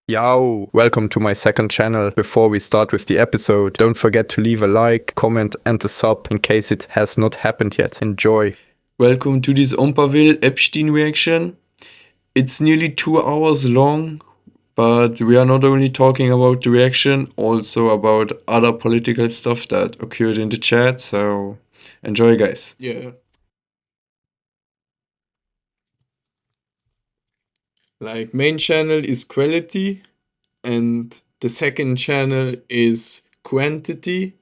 Yo, welcome to my second channel. Before we start with the episode, don't forget to leave a like, comment and a sub in case it has not happened yet. Enjoy. Welcome to this oompaville EPSTEIN reaction. It's nearly 2 hours long, but we are not only talking about the reaction, also about other political stuff that occurred in the chat, so enjoy, guys. Yeah. Like, main channel is quality, and the second channel is quantity.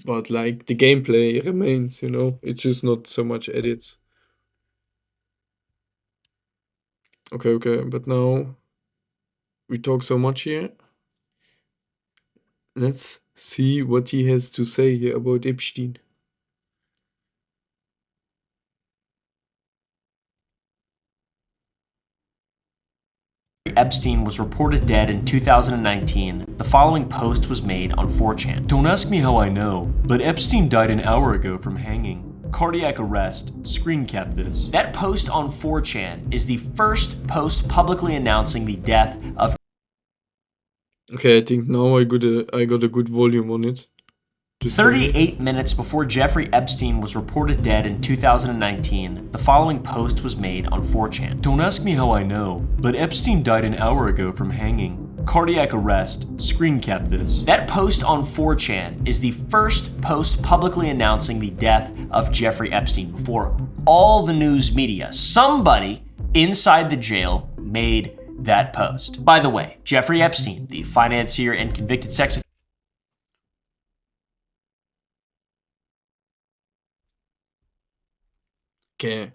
But like, the gameplay remains, you know, it's just not so much edits. Okay, but now we talk so much here. Let's see what he has to say here about Epstein. Epstein was reported dead in 2019. The following post was made on 4chan. Don't ask me how I know, but Epstein died an hour ago from hanging. Cardiac arrest. Screen cap this. That post on 4chan is the first post publicly announcing the death of... Okay, I think now I got a good volume on it. 38 minutes before Jeffrey Epstein was reported dead in 2019, the following post was made on 4chan. Don't ask me how I know, but Epstein died an hour ago from hanging. Cardiac arrest. Screen cap this. That post on 4chan is the first post publicly announcing the death of Jeffrey Epstein before all the news media. Somebody inside the jail made that post. By the way, Jeffrey Epstein, the financier and convicted sex offender. Okay,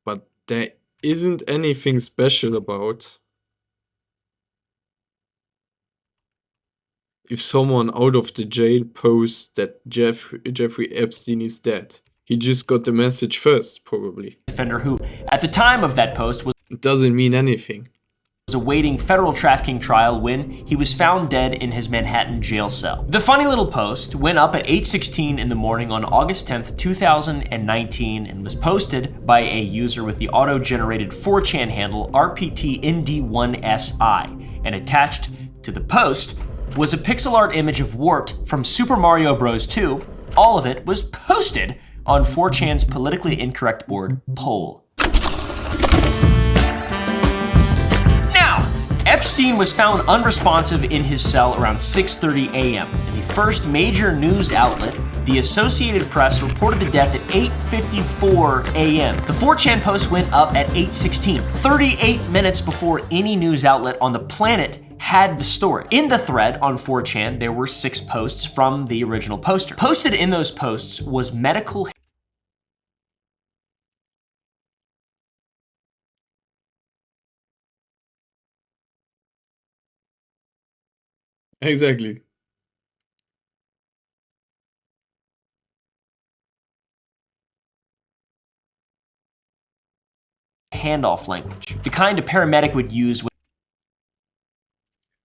but there isn't anything special about if someone out of the jail posts that Jeffrey Epstein is dead. He just got the message first, probably. Offender who, at the time of that post, was It doesn't mean anything. awaiting federal trafficking trial when he was found dead in his Manhattan jail cell. The funny little post went up at 8:16 in the morning on August 10th, 2019 and was posted by a user with the auto-generated 4chan handle RPTND1SI, and attached to the post was a pixel art image of Wart from Super Mario Bros. 2. All of it was posted on 4chan's politically incorrect board, Poll. Epstein was found unresponsive in his cell around 6:30 a.m. and the first major news outlet, the Associated Press, reported the death at 8:54 a.m. The 4chan post went up at 8:16, 38 minutes before any news outlet on the planet had the story. In the thread on 4chan, there were 6 posts from the original poster. Posted in those posts was medical Exactly. handoff language, the kind a paramedic would use when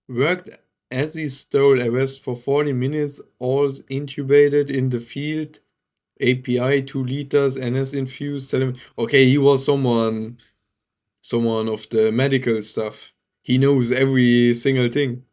Worked as he stole a vest for 40 minutes, all intubated in the field. API 2 liters, NS infused. Okay, he was someone of the medical stuff. He knows every single thing.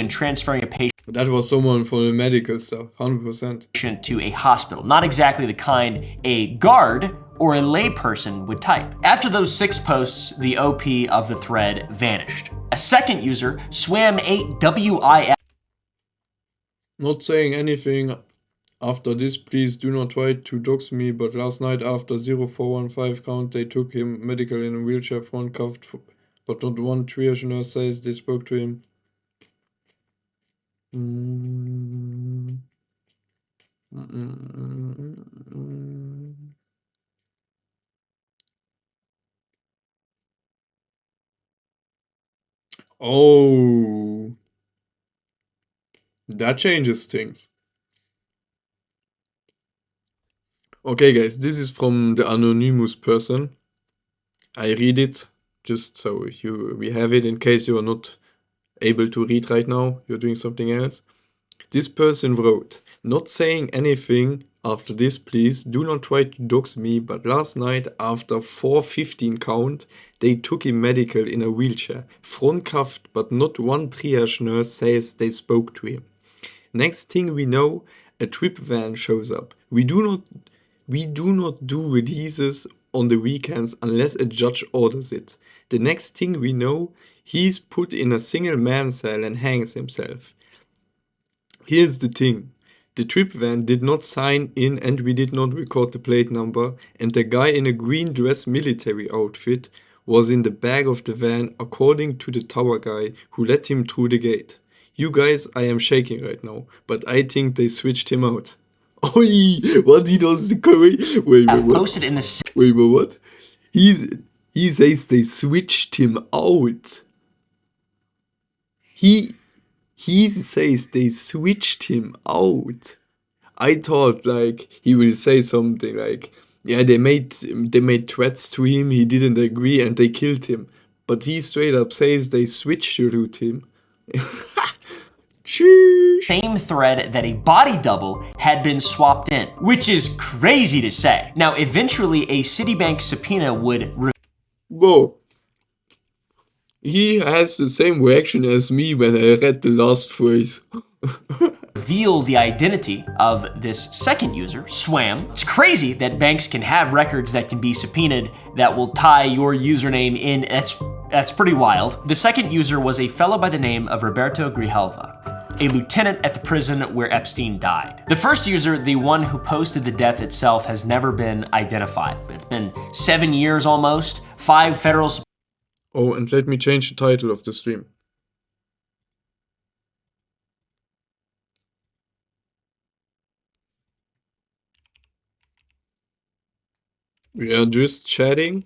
transferring a patient That was someone from the medical stuff, 100%. to a hospital. Not exactly the kind a guard or a layperson would type. After those 6 posts, the OP of the thread vanished. A second user, Swam8WIF, Not saying anything after this, please do not try to dox me, but last night after 0415 count, they took him medical in a wheelchair, front cuffed, but not one triage nurse says they spoke to him. Oh, that changes things. Okay, guys, this is from the anonymous person. I read it just so we have it in case you are not able to read right now. You're doing something else. This person wrote, not saying anything After this, please do not try to dox me, but last night after 4:15 count, they took him medical in a wheelchair, front cuffed, but not one triage nurse says they spoke to him. Next thing we know, a trip van shows up. We do not do releases on the weekends unless a judge orders it. The next thing we know, he's put in a single man cell and hangs himself. Here's the thing. The trip van did not sign in and we did not record the plate number, and the guy in a green dress military outfit was in the back of the van according to the tower guy who let him through the gate. You guys, I am shaking right now, but I think they switched him out. Oi, what he does the curry? Wait, I've what? posted in the Wait, but what? He says they switched him out. He says they switched him out. I thought like he will say something like, yeah, they made threats to him, he didn't agree and they killed him. But he straight up says they switched him. Sheesh. same thread that a body double had been swapped in, which is crazy to say. Now, eventually, a Citibank subpoena would Whoa. He has the same reaction as me when I read the last phrase. reveal the identity of this second user, Swam. It's crazy that banks can have records that can be subpoenaed that will tie your username in. That's pretty wild. The second user was a fellow by the name of Roberto Grijalva, a lieutenant at the prison where Epstein died. The first user, the one who posted the death itself, has never been identified. It's been 7 years almost, 5 federal... Oh, and let me change the title of the stream. We are just chatting.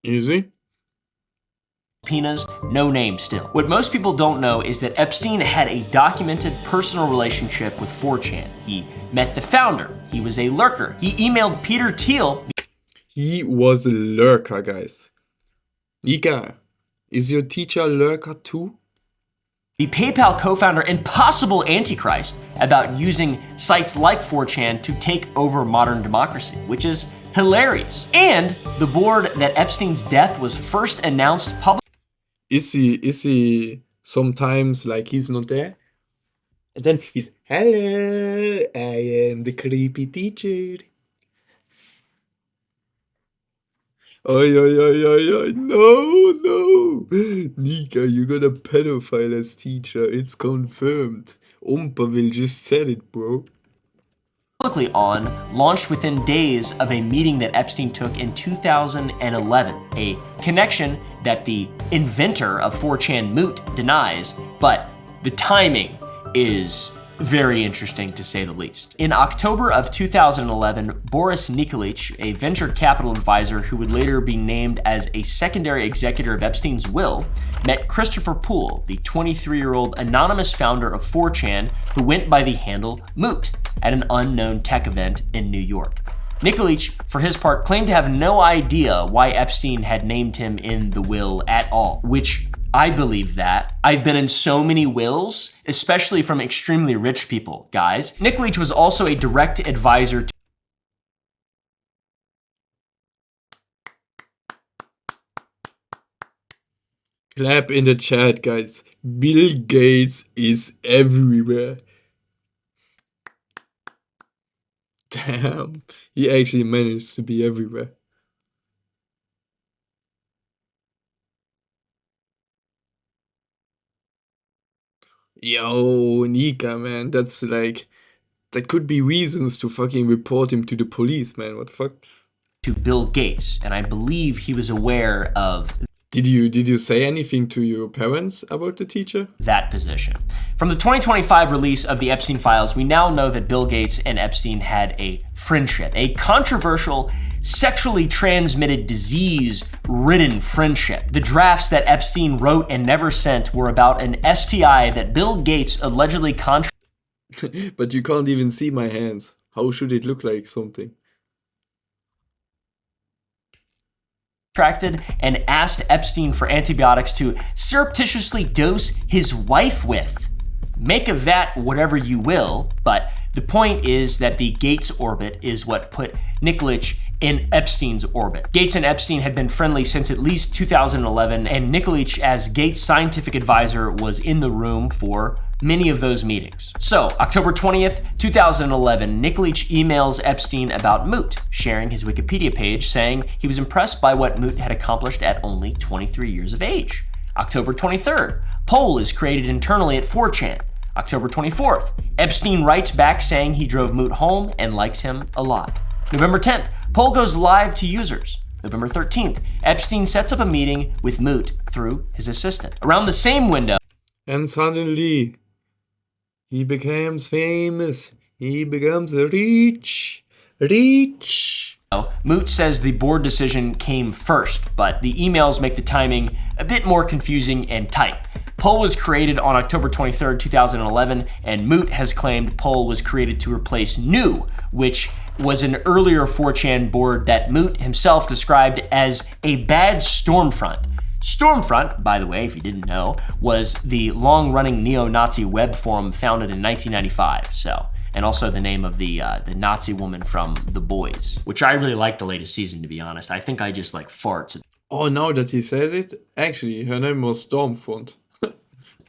Easy. Subpoenas, no name still. What most people don't know is that Epstein had a documented personal relationship with 4chan. He met the founder. He was a lurker. He emailed Peter Thiel. He was a lurker, guys. Nika, is your teacher a lurker too? The PayPal co-founder and possible antichrist about using sites like 4chan to take over modern democracy, which is hilarious. And the board that Epstein's death was first announced publicly. Is he sometimes like he's not there? And then he's, hello, I am the creepy teacher. Oi, oi, oi, oi, oi, no. Nika, you got a pedophile as teacher. It's confirmed. Oompaville just said it, bro. On, launched within days of a meeting that Epstein took in 2011, a connection that the inventor of 4chan Moot denies, but the timing is very interesting to say the least. In October of 2011, Boris Nikolic, a venture capital advisor who would later be named as a secondary executor of Epstein's will, met Christopher Poole, the 23-year-old anonymous founder of 4chan who went by the handle Moot at an unknown tech event in New York. Nikolic, for his part, claimed to have no idea why Epstein had named him in the will at all, which I believe that. I've been in so many wills, especially from extremely rich people, guys. Nikolic was also a direct advisor to Clap in the chat, guys. Bill Gates is everywhere. Damn, he actually managed to be everywhere. Yo, Nika, man, that's like, that could be reasons to fucking report him to the police, man. What the fuck? to Bill Gates, and I believe he was aware of Did you say anything to your parents about the teacher? that position. From the 2025 release of the Epstein files, we now know that Bill Gates and Epstein had a friendship, a controversial, sexually transmitted, disease-ridden friendship. The drafts that Epstein wrote and never sent were about an STI that Bill Gates allegedly But you can't even see my hands. How should it look like something? contracted and asked Epstein for antibiotics to surreptitiously dose his wife with. Make of that whatever you will, but the point is that the Gates orbit is what put Nikolic in Epstein's orbit. Gates and Epstein had been friendly since at least 2011, and Nikolic, as Gates' scientific advisor, was in the room for many of those meetings. So, October 20th, 2011, Nikolic emails Epstein about Moot, sharing his Wikipedia page saying he was impressed by what Moot had accomplished at only 23 years of age. October 23rd, poll is created internally at 4chan. October 24th, Epstein writes back saying he drove Moot home and likes him a lot. November 10th, poll goes live to users. November 13th, Epstein sets up a meeting with Moot through his assistant. Around the same window, And suddenly, he becomes famous. He becomes rich. Moot says the board decision came first, but the emails make the timing a bit more confusing and tight. Poll was created on October 23rd, 2011, and Moot has claimed Poll was created to replace New, which was an earlier 4chan board that Moot himself described as a bad Stormfront. Stormfront, by the way, if you didn't know, was the long-running neo-Nazi web forum founded in 1995, and also the name of the Nazi woman from The Boys, which I really liked the latest season, to be honest. I think I just like farts. Oh, now that he said it, actually, her name was Stormfront.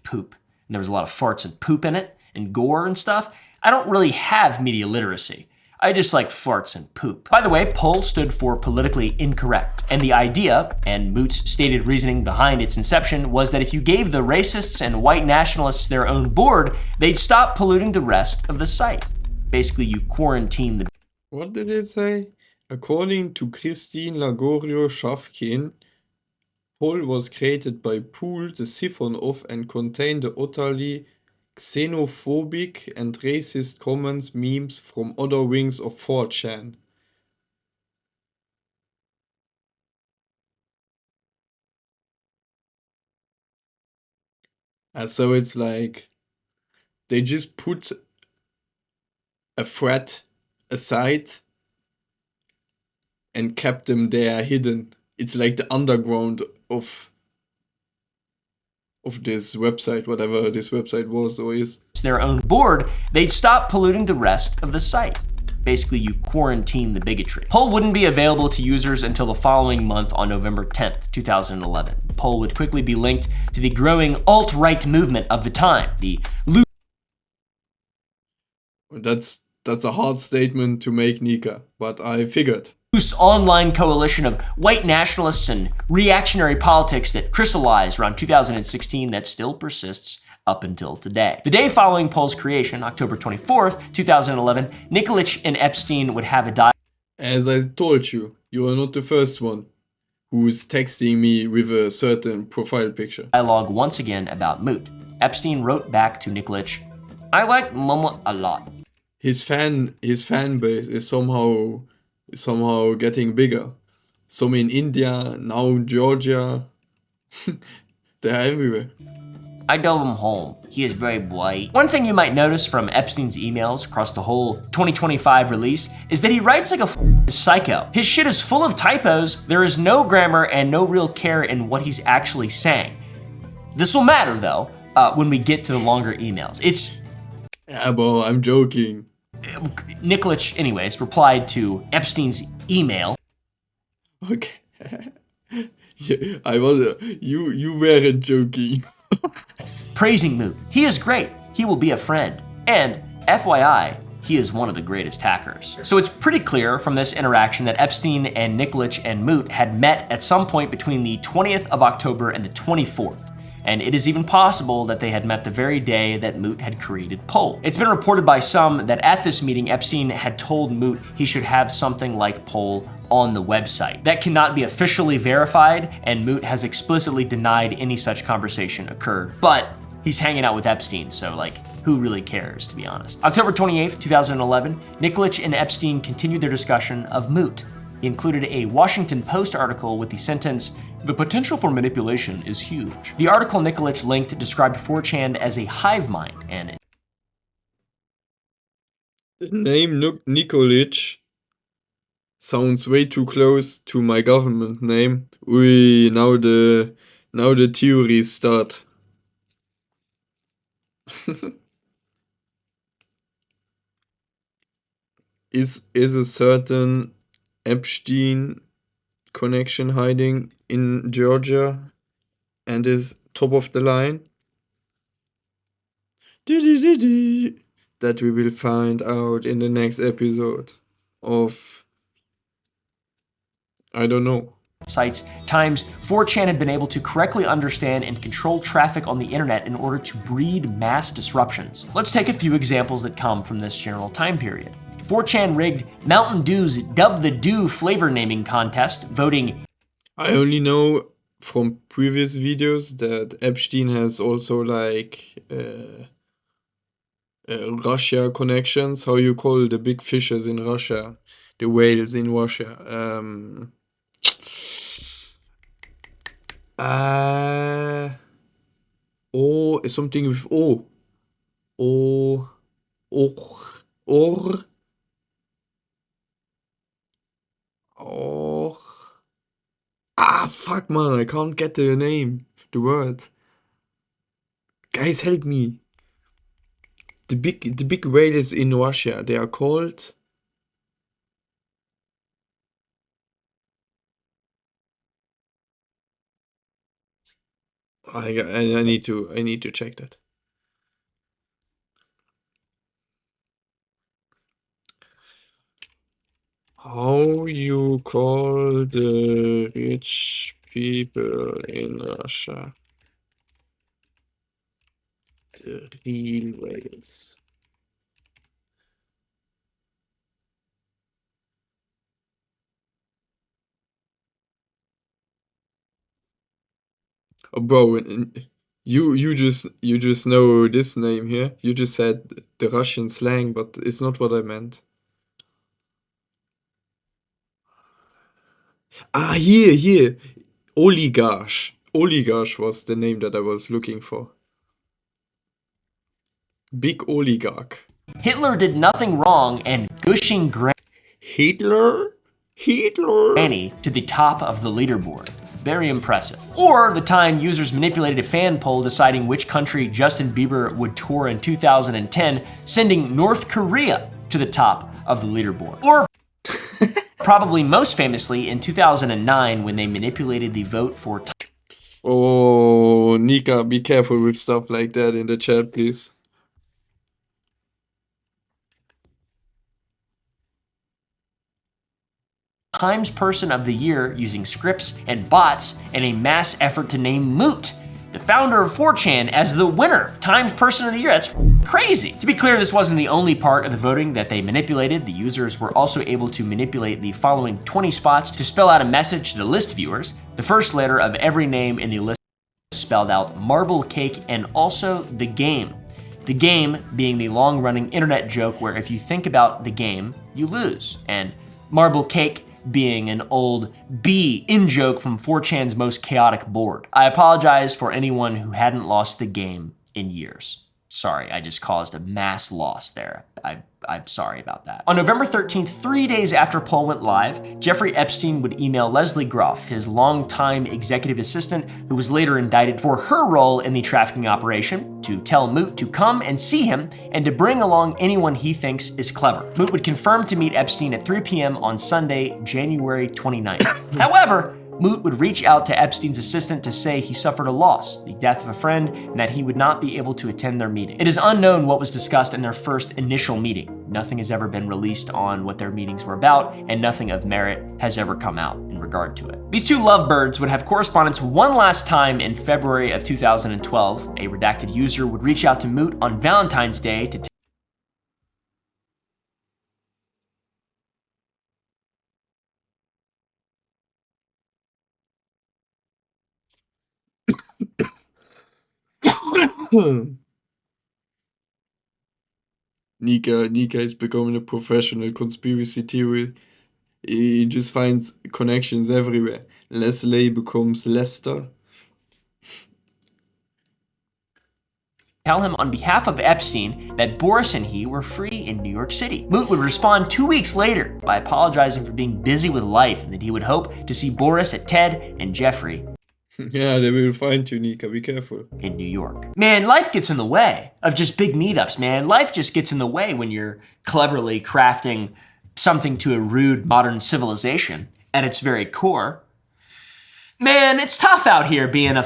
Poop. And there was a lot of farts and poop in it, and gore and stuff. I don't really have media literacy. I just like farts and poop. By the way, Poll stood for politically incorrect. And the idea, and Moot's stated reasoning behind its inception, was that if you gave the racists and white nationalists their own board, they'd stop polluting the rest of the site. Basically, you quarantine the... What did it say? According to Christine Lagorio-Schafkin, Poll was created by Pool, the siphon of and contained the utterly xenophobic and racist comments, memes from other wings of 4chan. And so it's like they just put a thread aside and kept them there hidden. It's like the underground of this website, whatever this website was or is. Their own board, they'd stop polluting the rest of the site. Basically, you quarantine the bigotry. Poll wouldn't be available to users until the following month on November 10th, 2011. Poll would quickly be linked to the growing alt-right movement of the time, the That's a hard statement to make, Nika, but I figured. loose online coalition of white nationalists and reactionary politics that crystallized around 2016 that still persists up until today. The day following Poll's creation, October 24th, 2011, Nikolic and Epstein would have a dialogue. As I told you, you are not the first one who's texting me with a certain profile picture. Dialogue once again about Moot. Epstein wrote back to Nikolic, "I like Mama a lot." His fan base is somehow getting bigger. Some in India, now Georgia. They're everywhere. I drove him home. He is very white. One thing you might notice from Epstein's emails across the whole 2025 release is that he writes like a psycho. His shit is full of typos, there is no grammar and no real care in what he's actually saying. This will matter though, when we get to the longer emails. Yeah, bro, I'm joking. Nikolic, anyways, replied to Epstein's email. Okay. Yeah, you weren't joking. Praising Moot. He is great. He will be a friend. And FYI, he is one of the greatest hackers. So it's pretty clear from this interaction that Epstein and Nikolic and Moot had met at some point between the 20th of October and the 24th. and it is even possible that they had met the very day that Moot had created Pol. It's been reported by some that at this meeting, Epstein had told Moot he should have something like Pol on the website. That cannot be officially verified, and Moot has explicitly denied any such conversation occurred. But he's hanging out with Epstein, so like, who really cares, to be honest? October 28th, 2011, Nikolic and Epstein continued their discussion of Moot. He included a Washington Post article with the sentence, "The potential for manipulation is huge." The article Nikolic linked described 4chan as a hive mind, and The name Nikolic sounds way too close to my government name. Ui, now the theories start. Is a certain Epstein connection hiding in Georgia and is top of the line? That we will find out in the next episode of, I don't know. sites, times 4chan had been able to correctly understand and control traffic on the internet in order to breed mass disruptions. Let's take a few examples that come from this general time period. 4chan rigged Mountain Dew's Dub the Dew flavor naming contest, voting. I only know from previous videos that Epstein has also like Russia connections. How you call the big fishes in Russia? The whales in Russia. Oh, something with O. Or. Fuck man, I can't get the name, the word. Guys, help me. The big whales in Russia, they are called. I need to check that. How you call the rich people in Russia? The real whales. Oh, bro, you just know this name here. You just said the Russian slang, but it's not what I meant. Here. Oligarch. Oligarch was the name that I was looking for. Big oligarch. Hitler did nothing wrong and gushing Hitler Granny to the top of the leaderboard. Very impressive. Or the time users manipulated a fan poll deciding which country Justin Bieber would tour in 2010, sending North Korea to the top of the leaderboard. Or probably most famously in 2009 when they manipulated the vote for Oh, Nika, be careful with stuff like that in the chat, please. Times Person of the Year using scripts and bots in a mass effort to name Moot, the founder of 4chan, as the winner of Times Person of the Year. That's crazy. To be clear, this wasn't the only part of the voting that they manipulated. The users were also able to manipulate the following 20 spots to spell out a message to the list viewers. The first letter of every name in the list spelled out marble cake and also the game. The game being the long-running internet joke where if you think about the game, you lose. And marble cake being an old B in-joke from 4chan's most chaotic board. I apologize for anyone who hadn't lost the game in years. Sorry, I just caused a mass loss there. I'm sorry about that. On November 13th, 3 days after Pol went live, Jeffrey Epstein would email Leslie Groff, his longtime executive assistant, who was later indicted for her role in the trafficking operation, to tell Moot to come and see him and to bring along anyone he thinks is clever. Moot would confirm to meet Epstein at 3 p.m. on Sunday, January 29th. However, Moot would reach out to Epstein's assistant to say he suffered a loss, the death of a friend, and that he would not be able to attend their meeting. It is unknown what was discussed in their first initial meeting. Nothing has ever been released on what their meetings were about, and nothing of merit has ever come out in in regard to it. These two lovebirds would have correspondence one last time in February of 2012. A redacted user would reach out to Moot on Valentine's Day to Nika is becoming a professional conspiracy theory. He just finds connections everywhere. Leslie becomes Lester. tell him on behalf of Epstein that Boris and he were free in New York City. Moot would respond 2 weeks later by apologizing for being busy with life and that he would hope to see Boris at Ted and Jeffrey Yeah, they will find you, Nika. Be careful. in New York. Man, life gets in the way of just big meetups, man. Life just gets in the way when you're cleverly crafting something to a rude modern civilization at its very core. Man, it's tough out here being a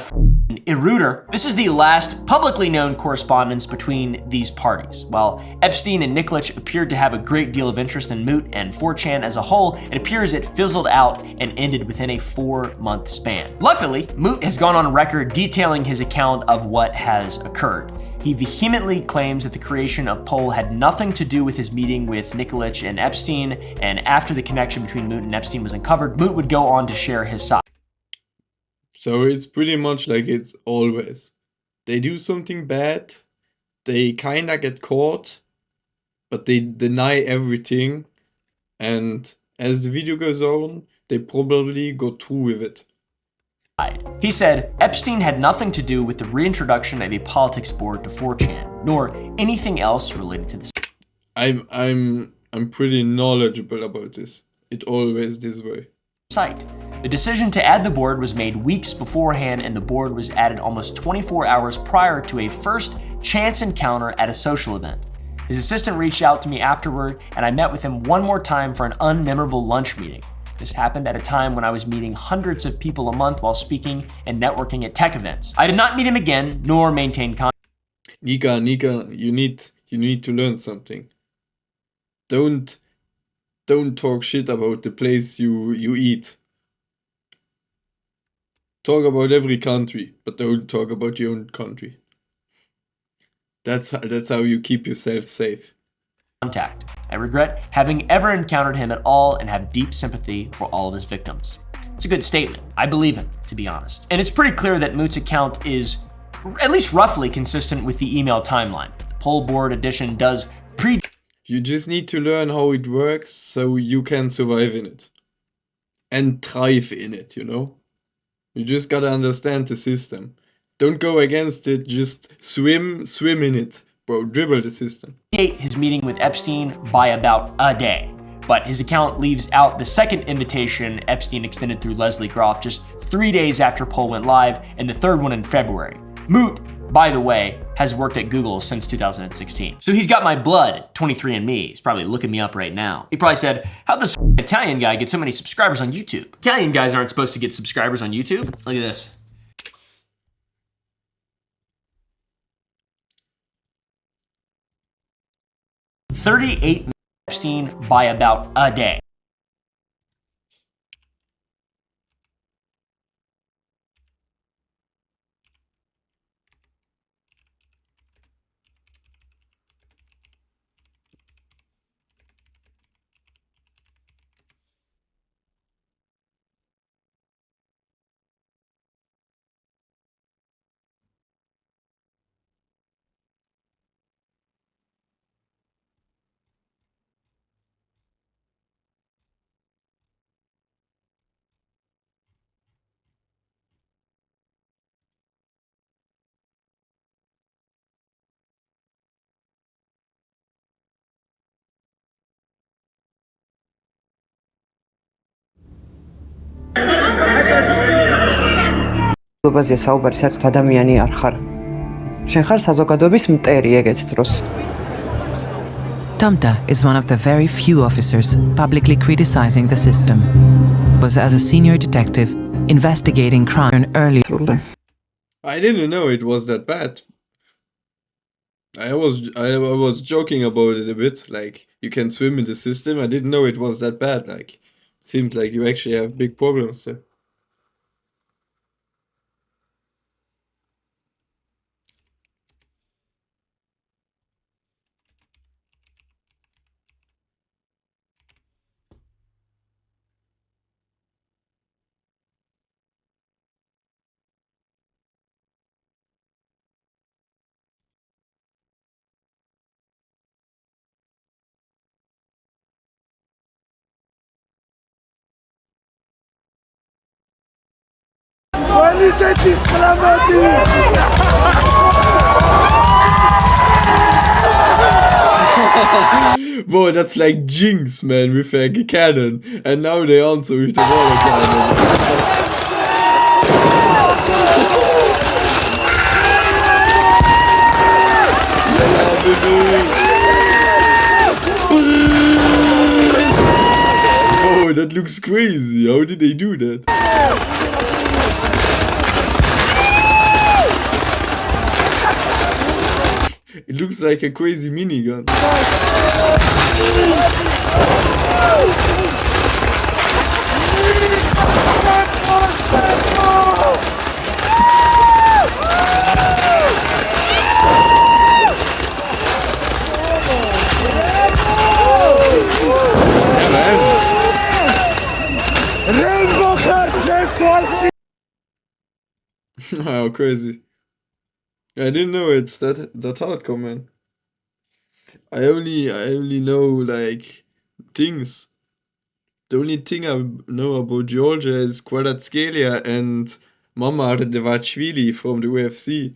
eruder. This is the last publicly known correspondence between these parties. While Epstein and Nikolic appeared to have a great deal of interest in Moot and 4chan as a whole, it appears it fizzled out and ended within a 4-month span. Luckily, Moot has gone on record detailing his account of what has occurred. He vehemently claims that the creation of Pol had nothing to do with his meeting with Nikolic and Epstein, and after the connection between Moot and Epstein was uncovered, Moot would go on to share his side. So it's pretty much like it's always. They do something bad, they kinda get caught, but they deny everything, and as the video goes on, they probably go through with it. He said Epstein had nothing to do with the reintroduction of a politics board to 4chan, nor anything else related to this I'm pretty knowledgeable about this. It always this way. site. The decision to add the board was made weeks beforehand, and the board was added almost 24 hours prior to a first chance encounter at a social event. His assistant reached out to me afterward, and I met with him one more time for an unmemorable lunch meeting. This happened at a time when I was meeting hundreds of people a month while speaking and networking at tech events. I did not meet him again, nor maintain contact. Nika, you need to learn something. Don't talk shit about the place you eat. Talk about every country, but don't talk about your own country. That's how you keep yourself safe. I regret having ever encountered him at all and have deep sympathy for all of his victims. It's a good statement. I believe him, to be honest. And it's pretty clear that Moot's account is at least roughly consistent with the email timeline. The Pol board edition does You just need to learn how it works so you can survive in it. And thrive in it, you know? You just gotta understand the system. Don't go against it, just swim in it. Bro, dribble the system. predate his meeting with Epstein by about a day. But his account leaves out the second invitation Epstein extended through Leslie Groff just 3 days after Pol went live, and the third one in February. Moot, by the way, has worked at Google since 2016. So he's got my blood, 23andMe. He's probably looking me up right now. He probably said, how'd this Italian guy get so many subscribers on YouTube? Italian guys aren't supposed to get subscribers on YouTube. Look at this. $38 Epstein by about a day. საზოგადოებაზე საუბარი საერთოდ ადამიანი არ ხარ. შენ ხარ საზოგადოების მტერი ეგეთ დროს. Tamta is one of the very few officers publicly criticizing the system. Was as a senior detective investigating crime early. I didn't know it was that bad. I was joking about it a bit, like you can swim in the system. I didn't know it was that bad. Like Seems like you actually have big problems there. Whoa, that's like Jinx, man, with a cannon. And now they answer with the water cannon. Oh, that looks crazy. How did they do that? It looks like a crazy minigun. How crazy. I didn't know it's that hardcore, man. I only know like things. The only thing I know about Georgia is Kvaratskhelia and Mamar Devachvili from the UFC.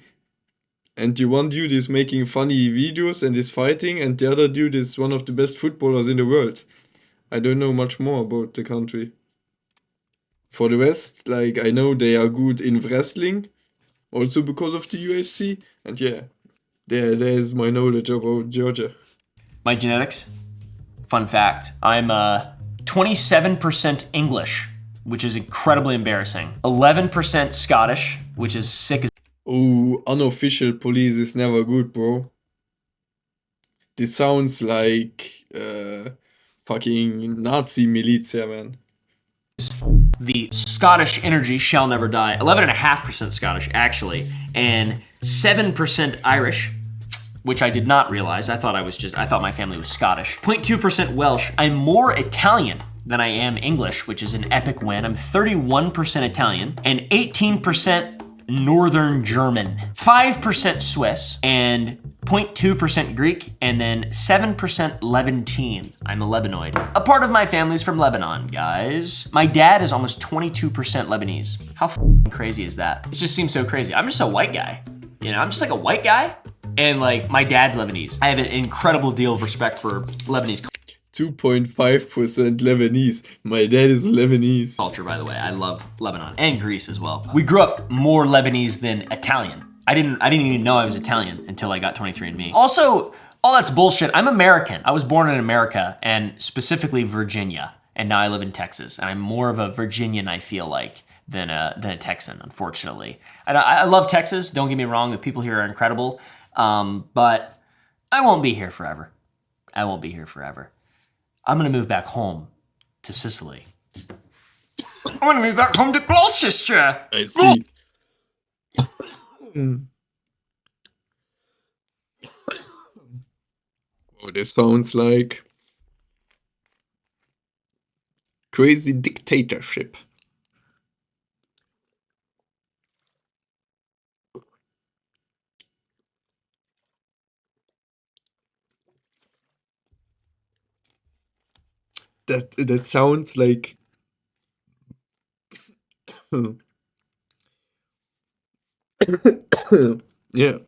And the one dude is making funny videos and is fighting, and the other dude is one of the best footballers in the world. I don't know much more about the country. For the rest, like I know they are good in wrestling, also because of the UFC. And yeah, there's my knowledge about Georgia. My genetics, fun fact, I'm 27% English, which is incredibly embarrassing. 11% Scottish, which is sick as. Oh, unofficial police is never good, bro. This sounds like fucking Nazi militia, man. The Scottish energy shall never die. 11.5% Scottish, actually, and 7% Irish, which I did not realize. I thought my family was Scottish. 0.2% Welsh. I'm more Italian than I am English, which is an epic win. I'm 31% Italian and 18% Northern German, 5% Swiss, and 0.2% Greek, and then 7% Levantine. I'm a Lebanoid. A part of my family's from Lebanon, guys. My dad is almost 22% Lebanese. How crazy is that? It just seems so crazy. I'm just a white guy. You know, I'm just like a white guy, and like my dad's Lebanese. I have an incredible deal of respect for Lebanese 2.5% Lebanese. My dad is Lebanese. culture, by the way. I love Lebanon and Greece as well. We grew up more Lebanese than Italian. I didn't even know I was Italian until I got 23andMe. Also, all that's bullshit. I'm American. I was born in America, and specifically Virginia, and now I live in Texas. And I'm more of a Virginian, I feel like, than a Texan, unfortunately. And I love Texas. Don't get me wrong. The people here are incredible, but I won't be here forever. I won't be here forever. I'm gonna move back home to Sicily. I'm gonna move back home to Gloucestershire. I see. Oh, this sounds like crazy dictatorship. That sounds like yeah,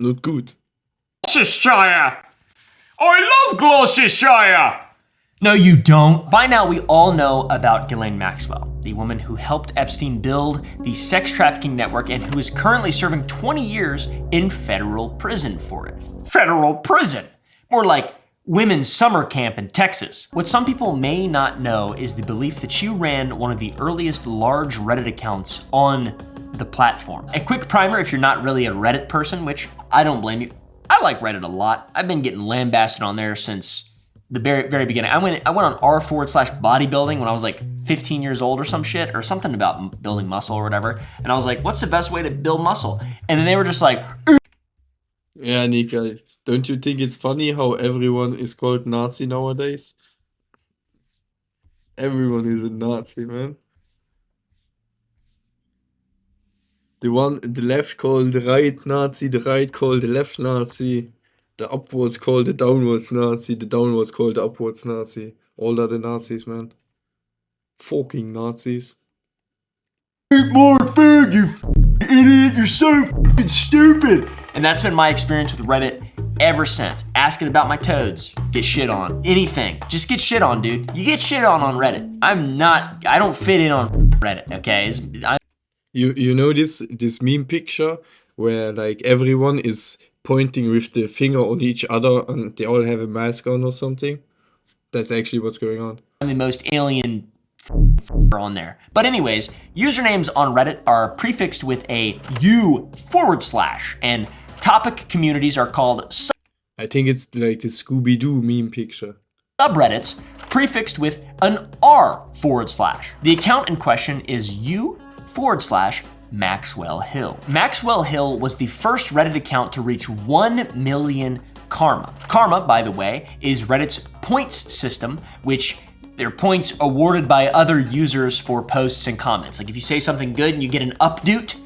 not good. Gloucestershire! I love Gloucestershire! No, you don't. By now, we all know about Ghislaine Maxwell, the woman who helped Epstein build the sex trafficking network and who is currently serving 20 years in federal prison for it. Federal prison! More like women's summer camp in Texas. What some people may not know is the belief that she ran one of the earliest large Reddit accounts on the platform. A quick primer if you're not really a Reddit person, which I don't blame you. I like Reddit a lot. I've been getting lambasted on there since the very beginning. I went on r/bodybuilding when I was like 15 years old or some shit, or something about building muscle or whatever. And I was like, what's the best way to build muscle? And then they were just like, Yeah, Nika, don't you think it's funny how everyone is called Nazi nowadays? Everyone is a Nazi, man. The left call the right Nazi, the right call the left Nazi, the upwards call the downwards Nazi, the downwards call the upwards Nazi. All are the Nazis, man. Fucking Nazis. Mark Fig, you idiot, you're so stupid. And that's been my experience with Reddit ever since. Asking about my toads, get shit on. Anything, just get shit on, dude. You get shit on Reddit. I don't fit in on Reddit, okay? You know this meme picture where like everyone is pointing with the finger on each other and they all have a mask on or something? That's actually what's going on. I'm the most alien on there. But anyways, usernames on Reddit are prefixed with a U/, and topic communities are called I think it's like the Scooby-Doo meme picture. subreddits prefixed with an R/. The account in question is U/Maxwell Hill. Maxwell Hill was the first Reddit account to reach 1 million karma. Karma, by the way, is Reddit's points system, which they're points awarded by other users for posts and comments. Like if you say something good and you get an updoot,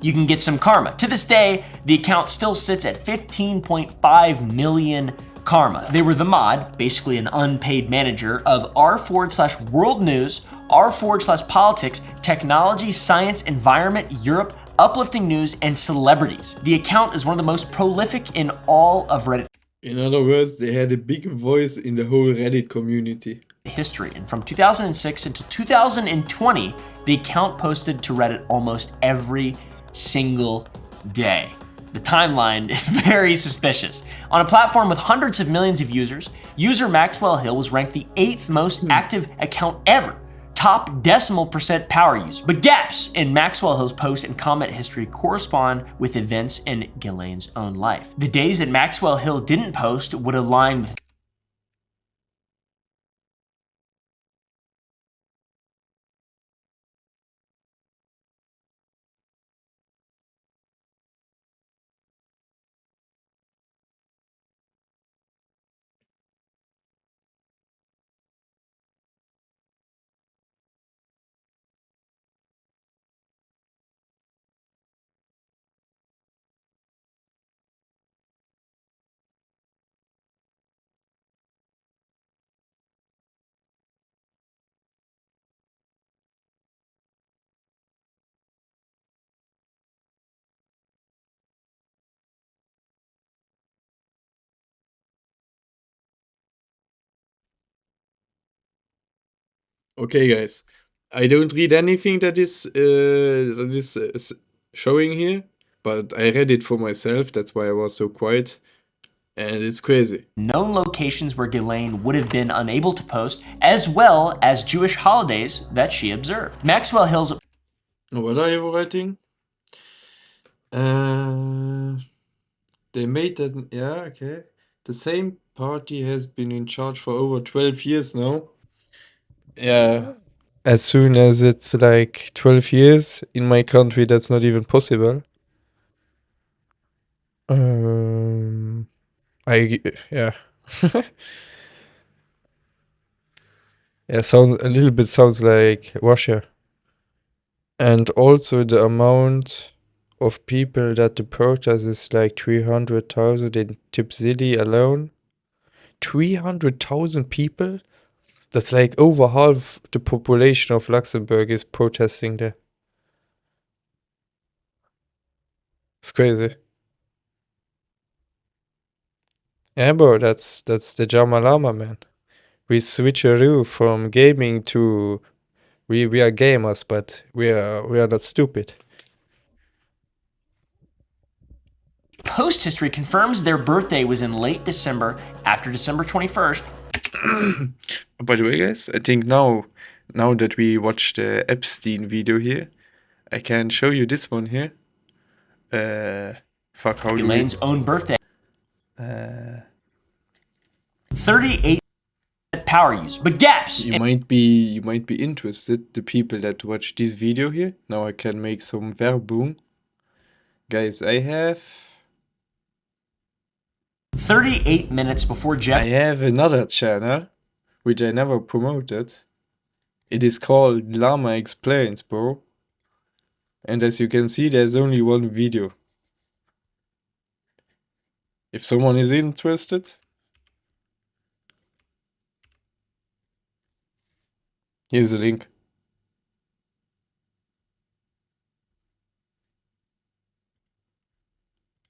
you can get some karma. To this day, the account still sits at 15.5 million karma. They were the mod, basically an unpaid manager, of r/world news, r/politics, technology, science, environment, Europe, uplifting news, and celebrities. The account is one of the most prolific in all of Reddit In other words, they had a big voice in the whole Reddit community. history. And from 2006 until 2020, the account posted to Reddit almost every single day. The timeline is very suspicious. On a platform with hundreds of millions of users, user Maxwell Hill was ranked the 8th most active account ever. Top decimal percent power user. But gaps in Maxwell Hill's post and comment history correspond with events in Ghislaine's own life. The days that Maxwell Hill didn't post would align with Okay, guys. I don't read anything that is showing here, but I read it for myself. That's why I was so quiet. And it's crazy. known locations where Ghislaine would have been unable to post, as well as Jewish holidays that she observed. Maxwell Hill's What are you writing? They made that. Yeah, okay. The same party has been in charge for over 12 years now. Yeah. As soon as it's like 12 years in my country, that's not even possible. Yeah. Yeah, a little bit sounds like Russia. And also the amount of people that the protest is like 300,000 in Tipsili alone. 300,000 people? That's like over half the population of Luxembourg is protesting there. It's crazy. Yeah, bro, that's the JamerLama, man. We switcheroo from gaming to we are gamers, but we are not stupid. post history confirms their birthday was in late December after December 21st. By the way, guys, I think now that we watched the EPSTEIN video here, I can show you this one here. Elaine's own birthday. 38 power user. But gaps You might be interested, the people that watch this video here. Now I can make some Werbung. Guys, I have 38 minutes before Jeffrey another channel, which I never promoted. It is called Llama Explains, bro. And as you can see, there's only one video. If someone is interested, here's a link.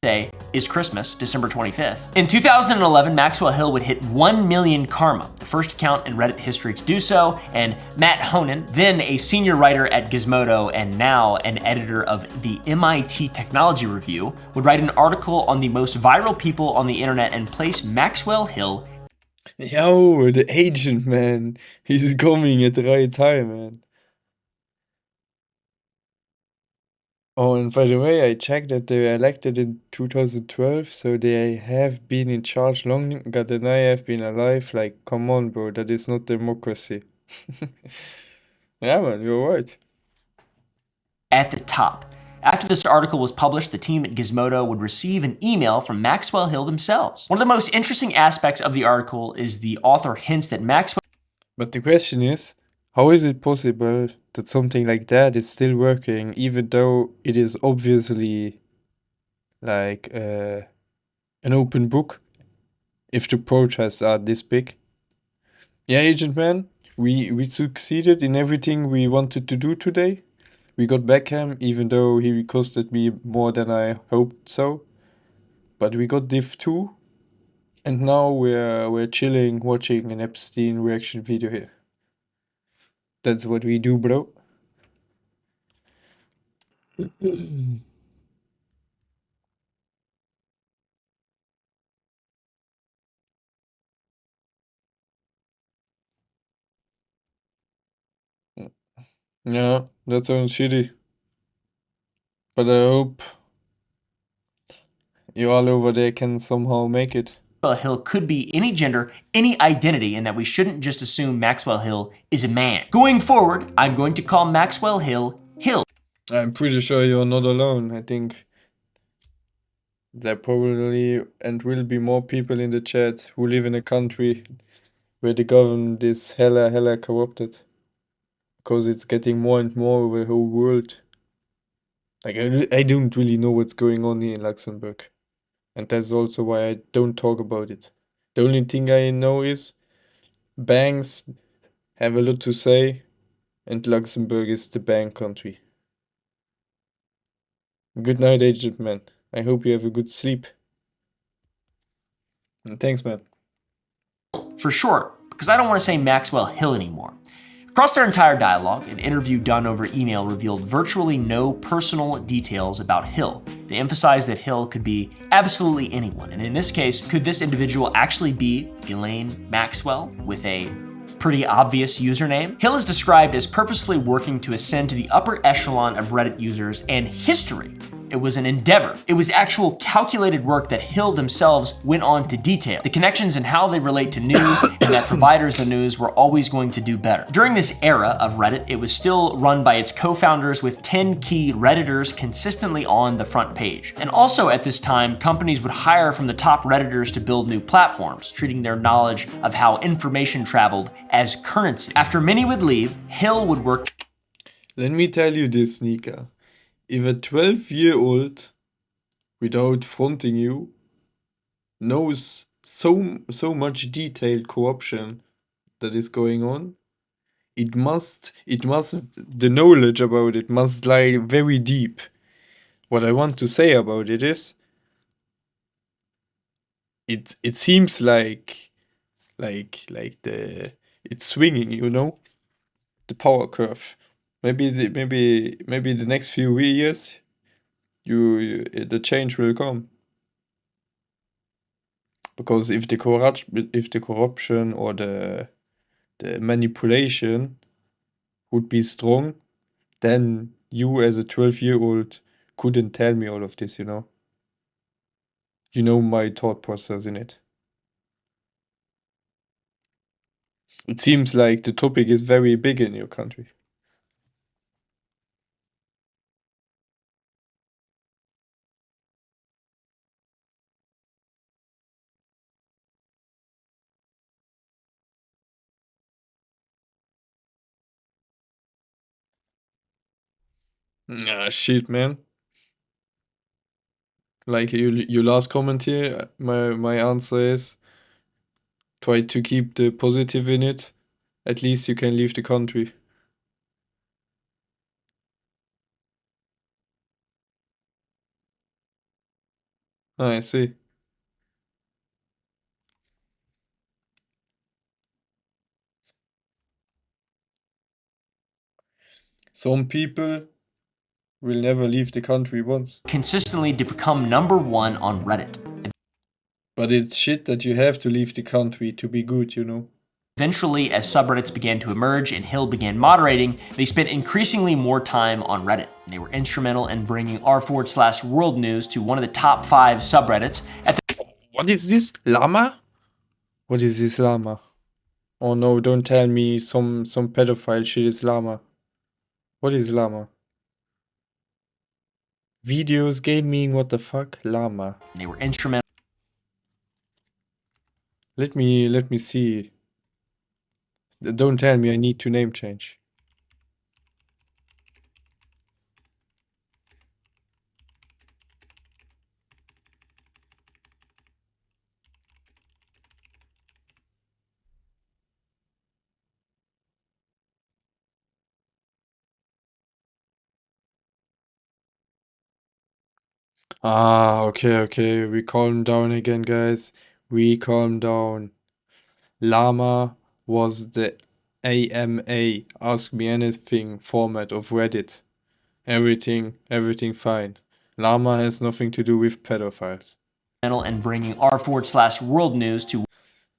Day is Christmas, December 25th. In 2011, Maxwell Hill would hit 1 million karma, the first account in Reddit history to do so, and Matt Honan, then a senior writer at Gizmodo and now an editor of the MIT Technology Review, would write an article on the most viral people on the internet and place Maxwell Hill. Yo, the agent, man. He's coming at the right time, man. Oh, and by the way, I checked that they were elected in 2012, so they have been in charge longer than I have been alive. Like, come on, bro, that is not democracy. Yeah, man, you're right. At the top. After this article was published, the team at Gizmodo would receive an email from Maxwell Hill themselves. One of the most interesting aspects of the article is the author hints that Maxwell. But the question is, how is it possible that something like that is still working, even though it is obviously like an open book, if the protests are this big? Yeah, Agent Man, we succeeded in everything we wanted to do today. We got Beckham, even though he costed me more than I hoped so. But we got Div 2, and now we're chilling, watching an Epstein reaction video here. That's what we do, bro. Yeah, that sounds shitty. But I hope you all over there can somehow make it. Hill could be any gender, any identity, and that we shouldn't just assume Maxwell Hill is a man. Going forward, I'm going to call Maxwell Hill Hill. I'm pretty sure you're not alone. I think there probably and will be more people in the chat who live in a country where the government is hella corrupted. Because it's getting more and more over the whole world. Like, I don't really know what's going on here in Luxembourg. And that's also why I don't talk about it. The only thing I know is banks have a lot to say, and Luxembourg is the bank country. Good night, Agent Man. I hope you have a good sleep. And thanks, man. For short, because I don't want to say Maxwell Hill anymore. Across their entire dialogue, an interview done over email revealed virtually no personal details about Hill. They emphasized that Hill could be absolutely anyone, and in this case, could this individual actually be Ghislaine Maxwell with a pretty obvious username? Hill is described as purposefully working to ascend to the upper echelon of Reddit users and history. It was an endeavor. It was actual calculated work that Hill themselves went on to detail. The connections and how they relate to news and that providers of the news were always going to do better. During this era of Reddit, it was still run by its co-founders with 10 key Redditors consistently on the front page. And also at this time, companies would hire from the top Redditors to build new platforms, treating their knowledge of how information traveled as currency. After many would leave, Hill would work. Let me tell you this, Sneaker. If a 12-year-old, without fronting you, knows so much detailed corruption that is going on, the knowledge about it must lie very deep. What I want to say about it is, it seems like it's swinging, you know, the power curve. Maybe the next few years, the change will come. Because if the corruption or the manipulation would be strong, then you as a 12-year-old couldn't tell me all of this, you know. You know my thought process in it. It seems like the topic is very big in your country. Ah, shit, man. Like your last comment here, my answer is try to keep the positive in it. At least you can leave the country. Ah, I see. Some people will never leave the country once. Consistently to become #1 on Reddit. But it's shit that you have to leave the country to be good, you know? Eventually, as subreddits began to emerge and Hill began moderating, they spent increasingly more time on Reddit. They were instrumental in bringing r/world news to one of the top 5 subreddits at the What is this? Llama? What is this llama? Oh no, don't tell me some pedophile shit is llama. What is llama? Videos, gaming, what the fuck? Llama. They were instrumental Let me see. Don't tell me I need to name change. Ah, okay. We calm down again, guys. We calm down. Llama was the AMA, Ask Me Anything format of Reddit. Everything fine. Llama has nothing to do with pedophiles. in bringing r/world news to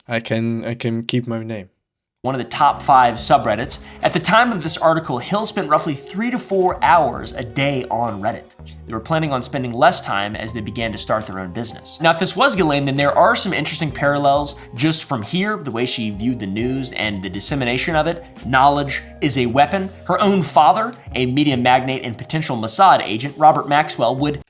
I can keep my name. one of the top 5 subreddits. At the time of this article, Hill spent roughly 3 to 4 hours a day on Reddit. They were planning on spending less time as they began to start their own business. Now, if this was Ghislaine, then there are some interesting parallels just from here, the way she viewed the news and the dissemination of it. Knowledge is a weapon. Her own father, a media magnate and potential Mossad agent, Robert Maxwell, would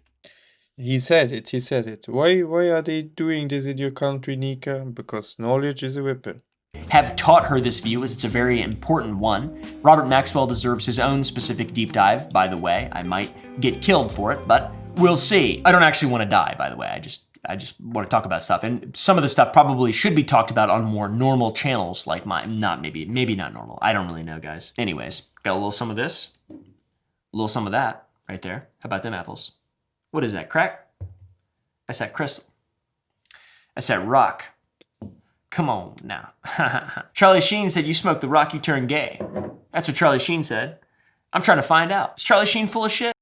He said it. Why are they doing this in your country, Nika? Because knowledge is a weapon. have taught her this view, as it's a very important one. Robert Maxwell deserves his own specific deep dive, by the way. I might get killed for it, but we'll see. I don't actually want to die, by the way. I just want to talk about stuff. And some of the stuff probably should be talked about on more normal channels like mine. Maybe not normal. I don't really know, guys. Anyways, got a little some of this, a little some of that right there. How about them apples? What is that, crack? That's that crystal. That's that rock. Come on now. Charlie Sheen said, you smoke the rock, you turn gay. That's what Charlie Sheen said. I'm trying to find out. Is Charlie Sheen full of shit?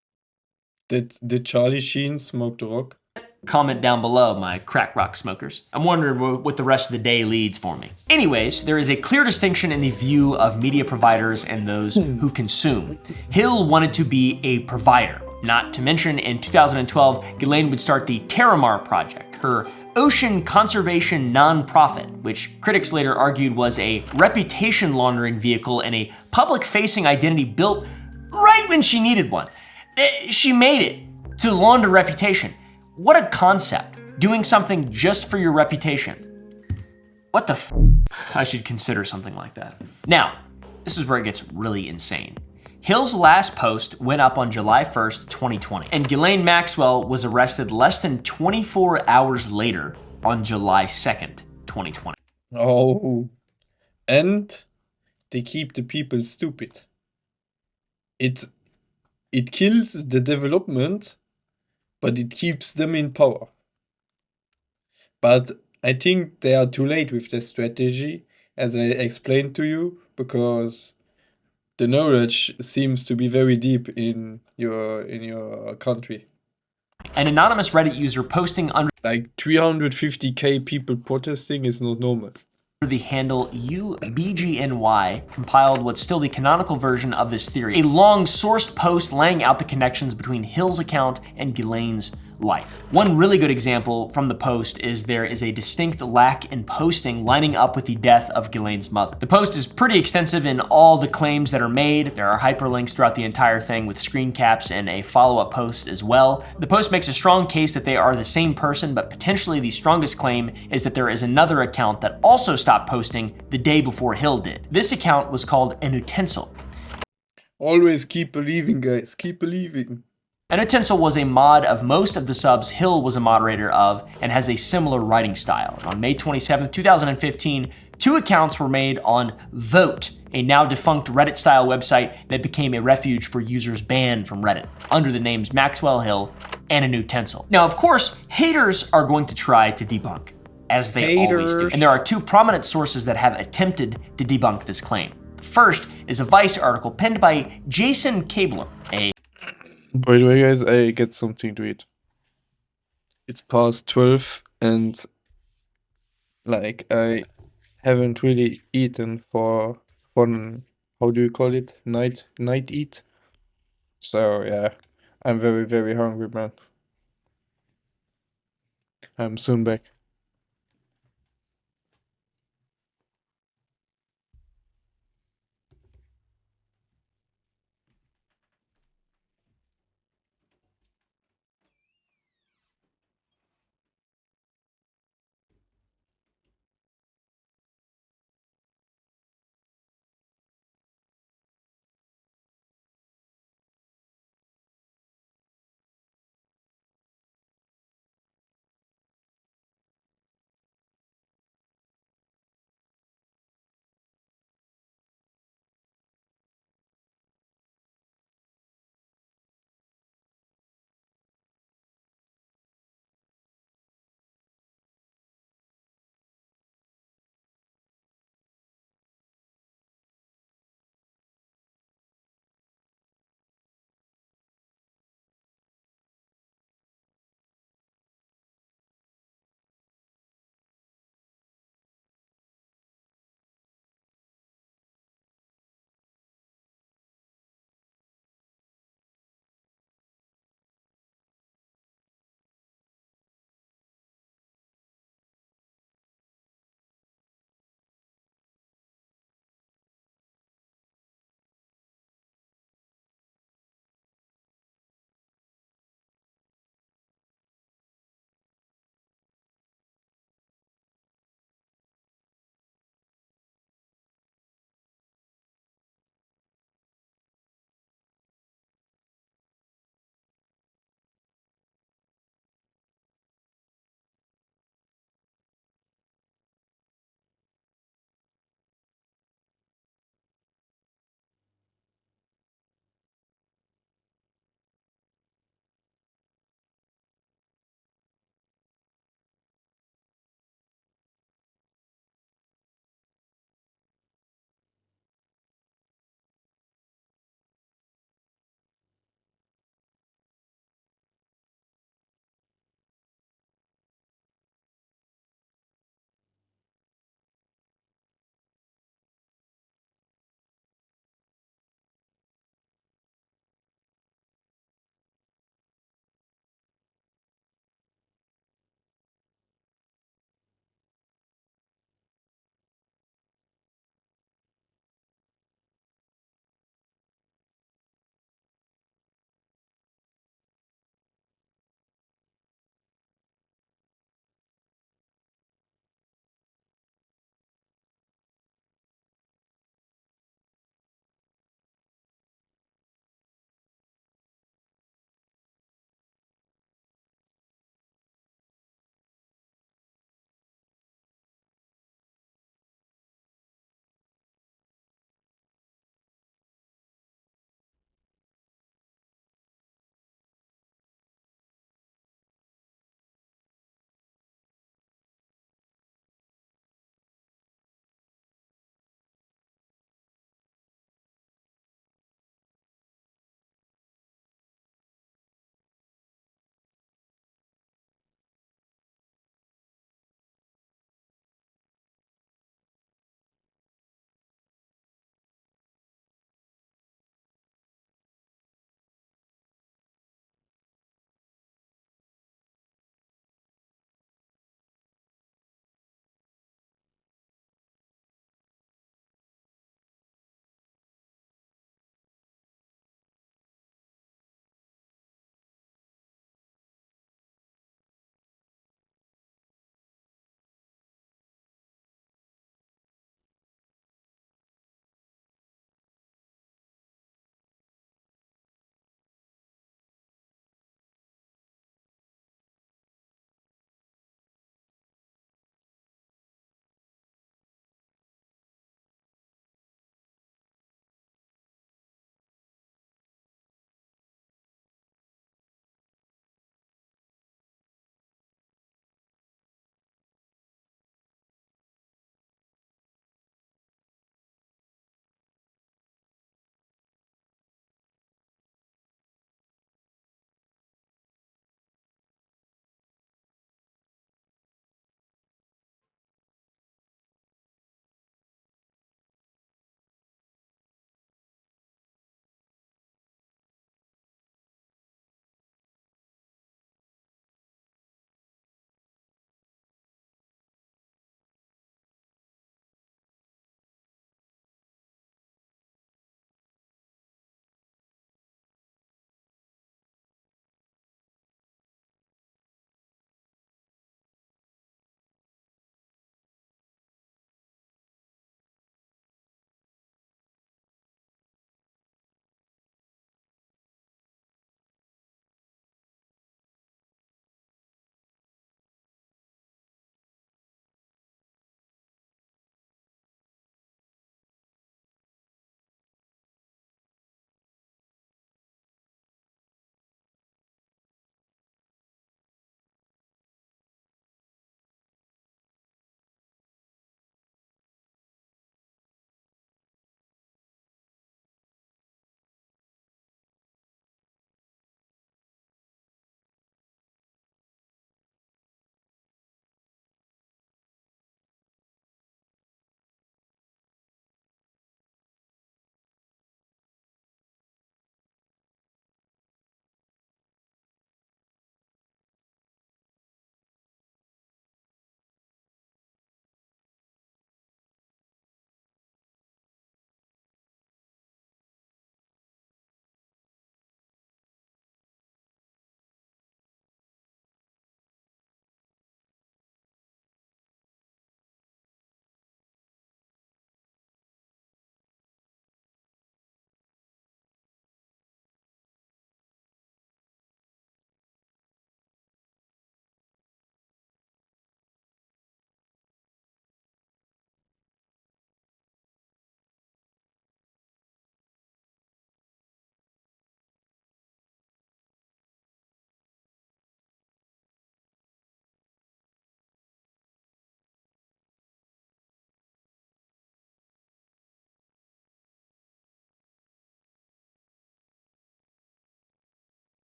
Did Charlie Sheen smoke the rock? Comment down below, my crack rock smokers. I'm wondering what the rest of the day leads for me. Anyways, there is a clear distinction in the view of media providers and those who consume. Hill wanted to be a provider. Not to mention, in 2012, Ghislaine would start the Terramar Project, her ocean conservation nonprofit, which critics later argued was a reputation laundering vehicle and a public-facing identity built right when she needed one. She made it to launder reputation. What a concept, doing something just for your reputation. What the f? I should consider something like that. Now, this is where it gets really insane. Hill's last post went up on July 1st, 2020, and Ghislaine Maxwell was arrested less than 24 hours later on July 2nd, 2020. Oh. And they keep the people stupid. It kills the development, but it keeps them in power. But I think they are too late with their strategy, as I explained to you, because the knowledge seems to be very deep in your country. An anonymous Reddit user posting under Like 350k people protesting is not normal. the handle UBGNY compiled what's still the canonical version of this theory. A long sourced post laying out the connections between Hill's account and Ghislaine's life. One really good example from the post is there is a distinct lack in posting lining up with the death of Ghislaine's mother. The post is pretty extensive in all the claims that are made. There are hyperlinks throughout the entire thing with screen caps and a follow-up post as well. The post makes a strong case that they are the same person, but potentially the strongest claim is that there is another account that also stopped posting the day before Hill did. This account was called an utensil. Always keep believing, guys. Keep believing. An utensil was a mod of most of the subs Hill was a moderator of and has a similar writing style. On May 27, 2015, 2 accounts were made on Vote, a now defunct Reddit-style website that became a refuge for users banned from Reddit, under the names Maxwell Hill and an utensil. Now, of course, haters are going to try to debunk, as they always do. And there are 2 prominent sources that have attempted to debunk this claim. The first is a Vice article penned by Jason Kabler, a By the way, guys, I get something to eat. It's past 12 and like I haven't really eaten for how do you call it? Night eat. So yeah, I'm very, very hungry, man. I'm soon back.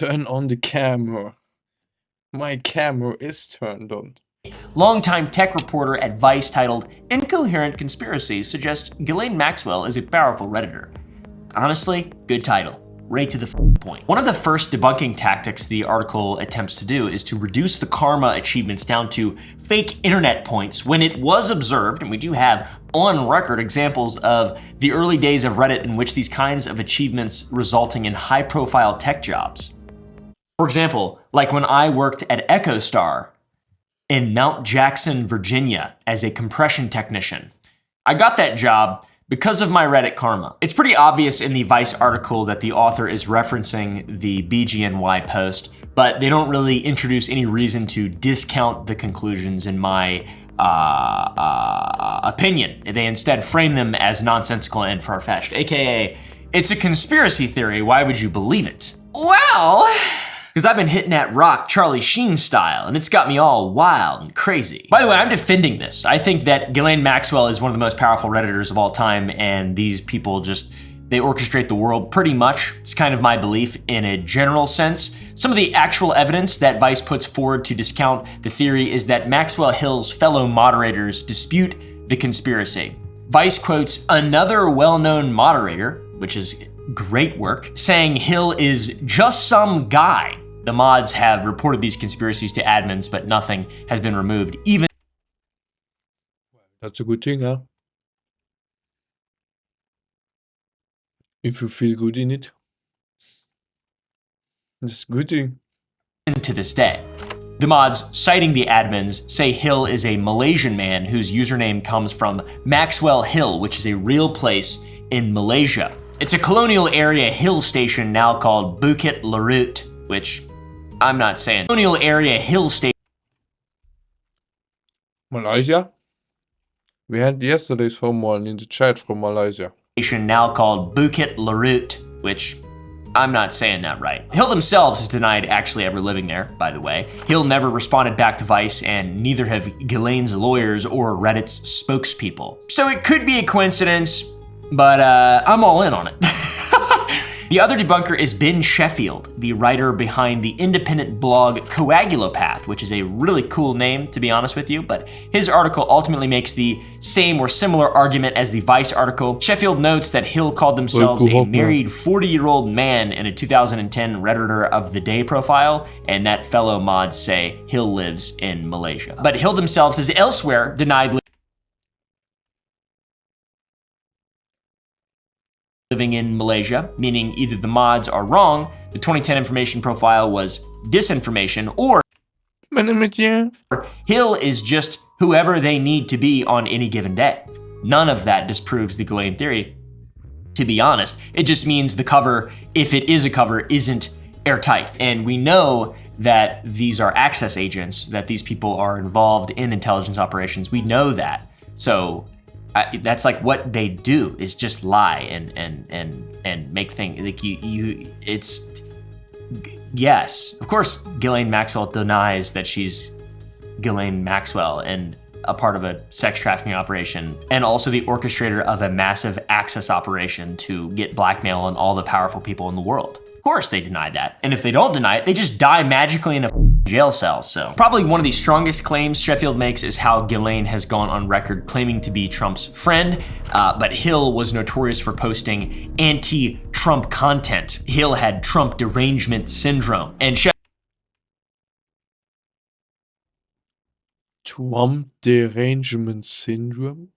Turn on the camera. My camera is turned on. Longtime tech reporter at Vice titled Incoherent Conspiracies suggests Ghislaine Maxwell is a powerful Redditor. Honestly, good title. Right to the point. One of the first debunking tactics the article attempts to do is to reduce the karma achievements down to fake internet points when it was observed, and we do have on record examples of the early days of Reddit in which these kinds of achievements resulting in high profile tech jobs. For example, like when I worked at EchoStar in Mount Jackson, Virginia as a compression technician. I got that job because of my Reddit karma. It's pretty obvious in the Vice article that the author is referencing the BGNY post, but they don't really introduce any reason to discount the conclusions in my opinion. They instead frame them as nonsensical and far-fetched, aka, it's a conspiracy theory, why would you believe it? Well, because I've been hitting that rock Charlie Sheen style, and it's got me all wild and crazy. By the way, I'm defending this. I think that Ghislaine Maxwell is one of the most powerful Redditors of all time, and these people just, they orchestrate the world pretty much. It's kind of my belief in a general sense. Some of the actual evidence that Vice puts forward to discount the theory is that Maxwell Hill's fellow moderators dispute the conspiracy. Vice quotes another well-known moderator, which is great work, saying Hill is just some guy. The mods have reported these conspiracies to admins, but nothing has been removed, even. That's a good thing, huh? If you feel good in it. It's a good thing. To this day. The mods, citing the admins, say Hill is a Malaysian man whose username comes from Maxwell Hill, which is a real place in Malaysia. It's a colonial area hill station now called Bukit Lerut, which I'm not saying. Colonial area hill station. Malaysia? We had yesterday someone in the chat from Malaysia. Now called Bukit Lerut, which I'm not saying that right. Hill themselves has denied actually ever living there, by the way. Hill never responded back to Vice, and neither have Ghislaine's lawyers or Reddit's spokespeople. So it could be a coincidence, but I'm all in on it. The other debunker is Ben Sheffield, the writer behind the independent blog Coagulopath, which is a really cool name, to be honest with you, but his article ultimately makes the same or similar argument as the Vice article. Sheffield notes that Hill called themselves a married 40-year-old man in a 2010 Redditor of the Day profile, and that fellow mods say Hill lives in Malaysia. But Hill themselves has elsewhere denied living in Malaysia, meaning either the mods are wrong, the 2010 information profile was disinformation, or Hill is just whoever they need to be on any given day. None of that disproves the Ghislaine theory, to be honest. It just means the cover, if it is a cover, isn't airtight. And we know that these are access agents, that these people are involved in intelligence operations. We know that. So that's like what they do, is just lie and make things like it's yes, of course Ghislaine Maxwell denies that she's Ghislaine Maxwell and a part of a sex trafficking operation, and also the orchestrator of a massive access operation to get blackmail on all the powerful people in the world. Of course they deny that. And if they don't deny it, they just die magically in a jail cell. So probably one of the strongest claims Sheffield makes is how Ghislaine has gone on record claiming to be Trump's friend, but Hill was notorious for posting anti-Trump content. Hill had Trump derangement syndrome, and Trump derangement syndrome?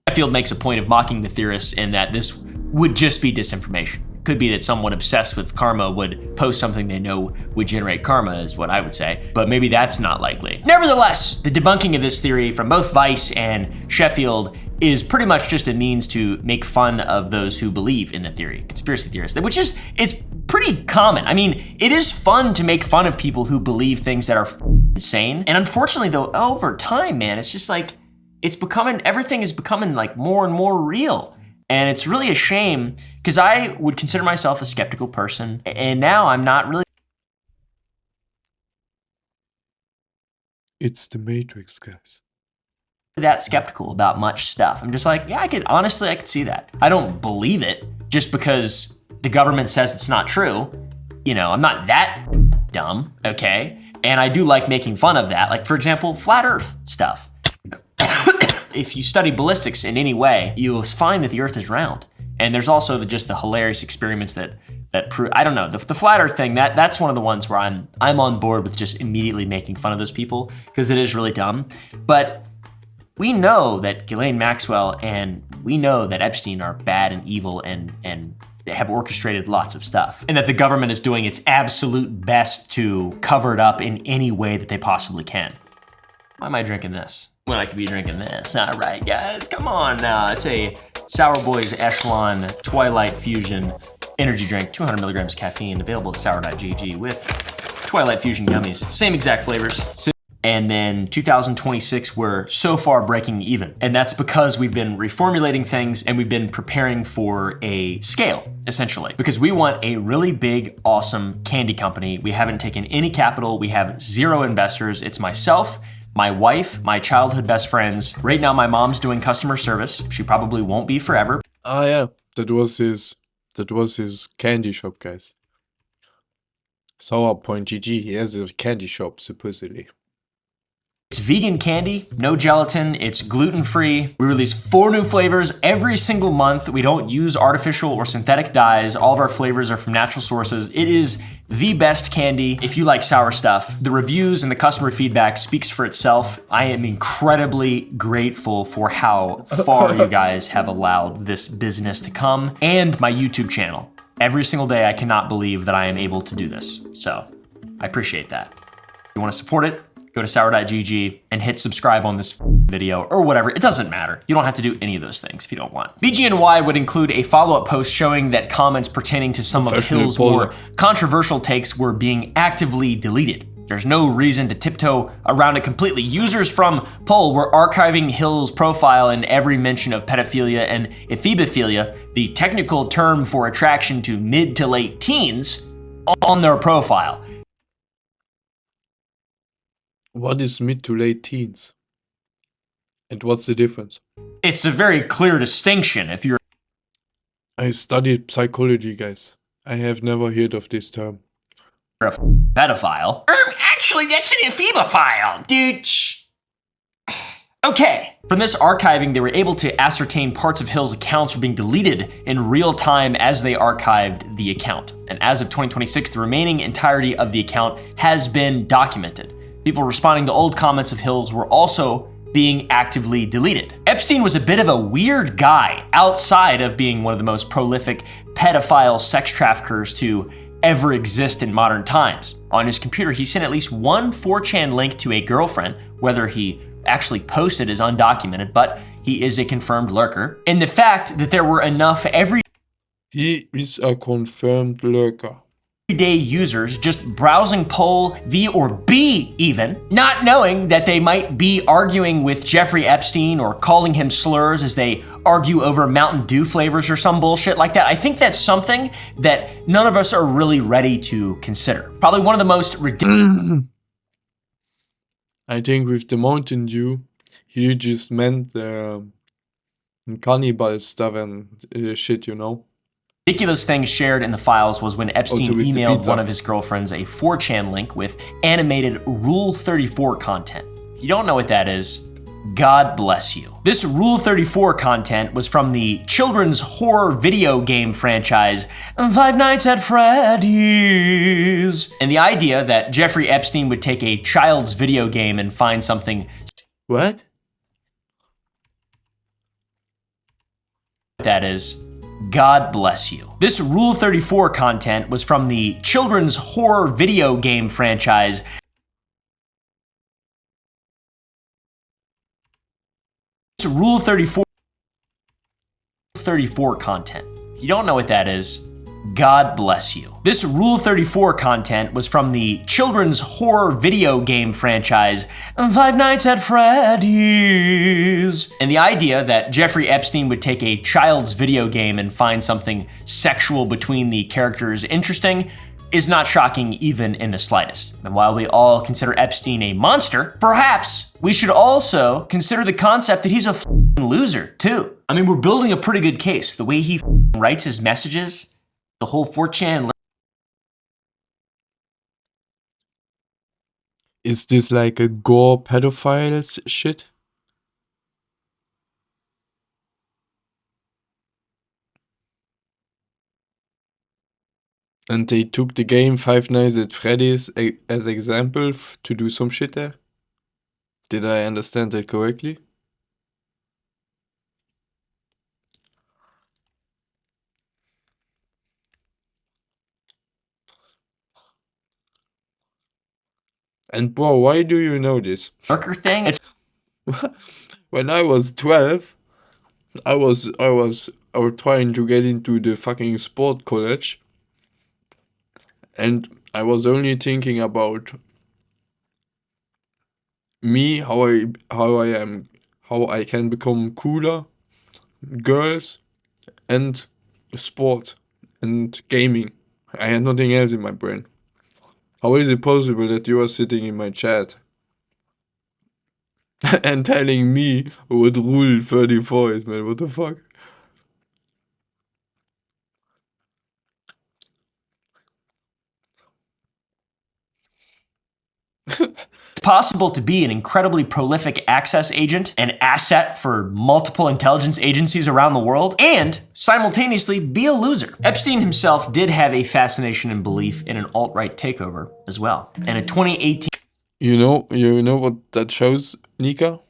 Sheffield makes a point of mocking the theorists in that this would just be disinformation. Could be that someone obsessed with karma would post something they know would generate karma, is what I would say, but maybe that's not likely. Nevertheless, the debunking of this theory from both Vice and Sheffield is pretty much just a means to make fun of those who believe in the theory, conspiracy theorists, which is, it's pretty common. I mean, it is fun to make fun of people who believe things that are insane. And unfortunately though, over time, man, it's just like, everything is becoming like more and more real. And it's really a shame, because I would consider myself a skeptical person, and now I'm not really. It's the Matrix, guys. That skeptical about much stuff. I'm just like, yeah, I could see that. I don't believe it just because the government says it's not true. you know, I'm not that dumb, okay? And I do like making fun of that. Like, for example, flat earth stuff. If you study ballistics in any way, you'll find that the earth is round. And there's also just the hilarious experiments that prove, I don't know, the flat earth thing, that's one of the ones where I'm on board with just immediately making fun of those people, because it is really dumb. But we know that Ghislaine Maxwell and we know that Epstein are bad and evil and they have orchestrated lots of stuff, and that the government is doing its absolute best to cover it up in any way that they possibly can. Why am I drinking this when I could be drinking this? All right, guys, come on now. It's a Sour Boys Echelon Twilight Fusion energy drink, 200 milligrams caffeine, available at sour.gg with Twilight Fusion gummies. Same exact flavors. And then 2026, we're so far breaking even. And that's because we've been reformulating things and we've been preparing for a scale, essentially. Because we want a really big, awesome candy company. We haven't taken any capital. We have 0 investors. It's myself, my wife, my childhood best friends. Right now, my mom's doing customer service. She probably won't be forever. Ah, yeah. That was his candy shop, guys. Sour.gg, he has a candy shop, supposedly. It's vegan candy, no gelatin, it's gluten-free. We release 4 new flavors every single month. We don't use artificial or synthetic dyes. All of our flavors are from natural sources. It is the best candy if you like sour stuff. The reviews and the customer feedback speaks for itself. I am incredibly grateful for how far you guys have allowed this business to come, and my YouTube channel. Every single day, I cannot believe that I am able to do this. So I appreciate that. If you want to support it, go to sour.gg and hit subscribe on this video or whatever. It doesn't matter. You don't have to do any of those things if you don't want. VGNY would include a follow-up post showing that comments pertaining to some of Hill's more controversial takes were being actively deleted. There's no reason to tiptoe around it completely. Users from Poll were archiving Hill's profile and every mention of pedophilia and ephebophilia, the technical term for attraction to mid to late teens, on their profile. What is mid to late teens? And what's the difference? It's a very clear distinction if you're I studied psychology, guys. I have never heard of this term. a pedophile. Actually, that's an ephebophile, dude. Shh. Okay. From this archiving, they were able to ascertain parts of Hill's accounts were being deleted in real time as they archived the account. And as of 2026, the remaining entirety of the account has been documented. People responding to old comments of Hill's were also being actively deleted. Epstein was a bit of a weird guy outside of being one of the most prolific pedophile sex traffickers to ever exist in modern times. On his computer, he sent at least one 4chan link to a girlfriend. Whether he actually posted is undocumented, but he is a confirmed lurker. And the fact that there were enough He is a confirmed lurker. everyday users just browsing Poll V or B even, not knowing that they might be arguing with Jeffrey Epstein or calling him slurs as they argue over Mountain Dew flavors or some bullshit like that. I think that's something that none of us are really ready to consider. Probably one of the most ridiculous. I think with the Mountain Dew, he just meant the cannibal stuff and shit, you know? Ridiculous thing shared in the files was when Epstein with the emailed pizza. one of his girlfriends a 4chan link with animated Rule 34 content. If you don't know what that is, God bless you. This Rule 34 content was from the children's horror video game franchise Five Nights at Freddy's. And the idea that Jeffrey Epstein would take a child's video game and find something What? that is, God bless you. This Rule 34 content was from the children's horror video game franchise Rule 34 content. If you don't know what that is, God bless you. This Rule 34 content was from the children's horror video game franchise Five Nights at Freddy's. And the idea that Jeffrey Epstein would take a child's video game and find something sexual between the characters interesting is not shocking even in the slightest. And while we all consider Epstein a monster, perhaps we should also consider the concept that he's a f***ing loser too. I mean, we're building a pretty good case. The way he f***ing writes his messages, the whole 4chan Is this like a gore pedophiles shit? And they took the game Five Nights at Freddy's as example to do some shit there? Did I understand that correctly? And bro, why do you know this? Darker thing. It's When I was 12, I was trying to get into the fucking sport college, and I was only thinking about me, how I can become cooler, girls, and sport and gaming. I had nothing else in my brain. How is it possible that you are sitting in my chat and telling me what Rule 34 is, man? What the fuck? possible to be an incredibly prolific access agent, an asset for multiple intelligence agencies around the world, and simultaneously be a loser. Epstein himself did have a fascination and belief in an alt-right takeover as well. And in 2018, You know what that shows, Nika?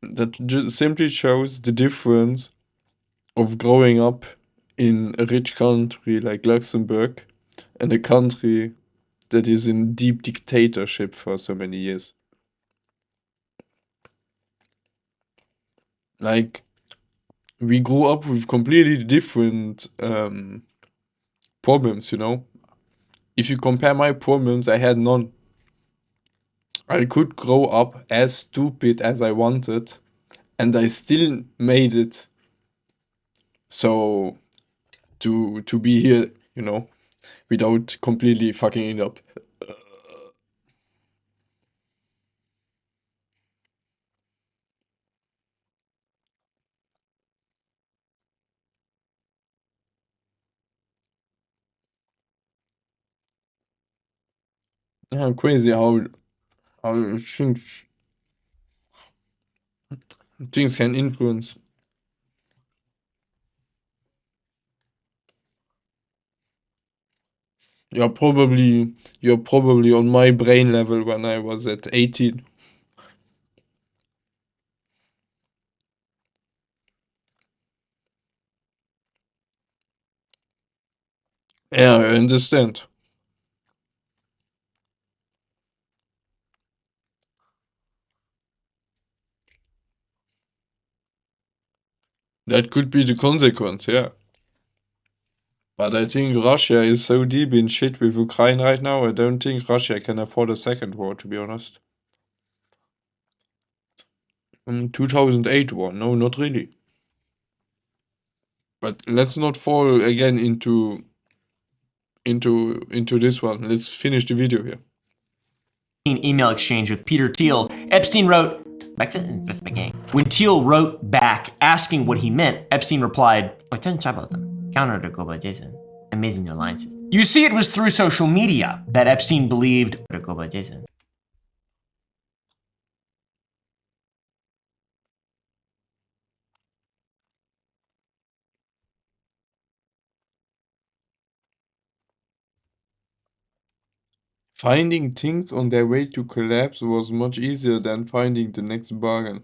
That just simply shows the difference of growing up in a rich country like Luxembourg and a country that is in deep dictatorship for so many years. Like, we grew up with completely different problems, you know? If you compare my problems, I had none. I could grow up as stupid as I wanted, and I still made it. So, to be here, you know, without completely fucking it up. Yeah, crazy how things can influence. You're probably on my brain level when I was at 18. Yeah, I understand. That could be the consequence, yeah. But I think Russia is so deep in shit with Ukraine right now, I don't think Russia can afford a second war, to be honest. 2008 war, no, not really. But let's not fall again into this one. Let's finish the video here. email exchange with Peter Thiel, Epstein wrote, when Thiel wrote back asking what he meant, Epstein replied, counter to globalization. Amazing alliances. You see, it was through social media that Epstein believed globalization. Finding things on their way to collapse was much easier than finding the next bargain.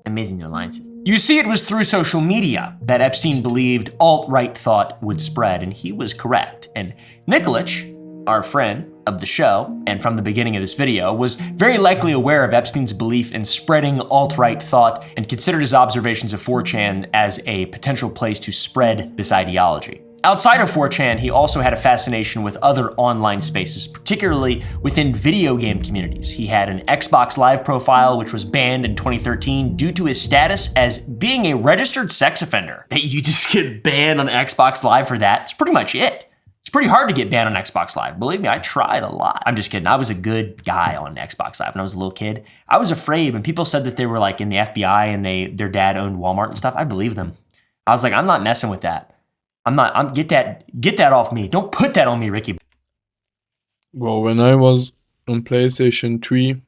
Amazing alliances. You see, it was through social media that Epstein believed alt-right thought would spread, and he was correct. And Nikolic, our friend of the show, and from the beginning of this video, was very likely aware of Epstein's belief in spreading alt-right thought and considered his observations of 4chan as a potential place to spread this ideology. Outside of 4chan, he also had a fascination with other online spaces, particularly within video game communities. He had an Xbox Live profile, which was banned in 2013 due to his status as being a registered sex offender. That you just get banned on Xbox Live for that. It's pretty much it. It's pretty hard to get banned on Xbox Live. Believe me, I tried a lot. I'm just kidding. I was a good guy on Xbox Live when I was a little kid. I was afraid when people said that they were like in the FBI and their dad owned Walmart and stuff. I believed them. I was like, I'm not messing with that. Get that off me. Don't put that on me, Ricky. Bro, when I was on PlayStation 3,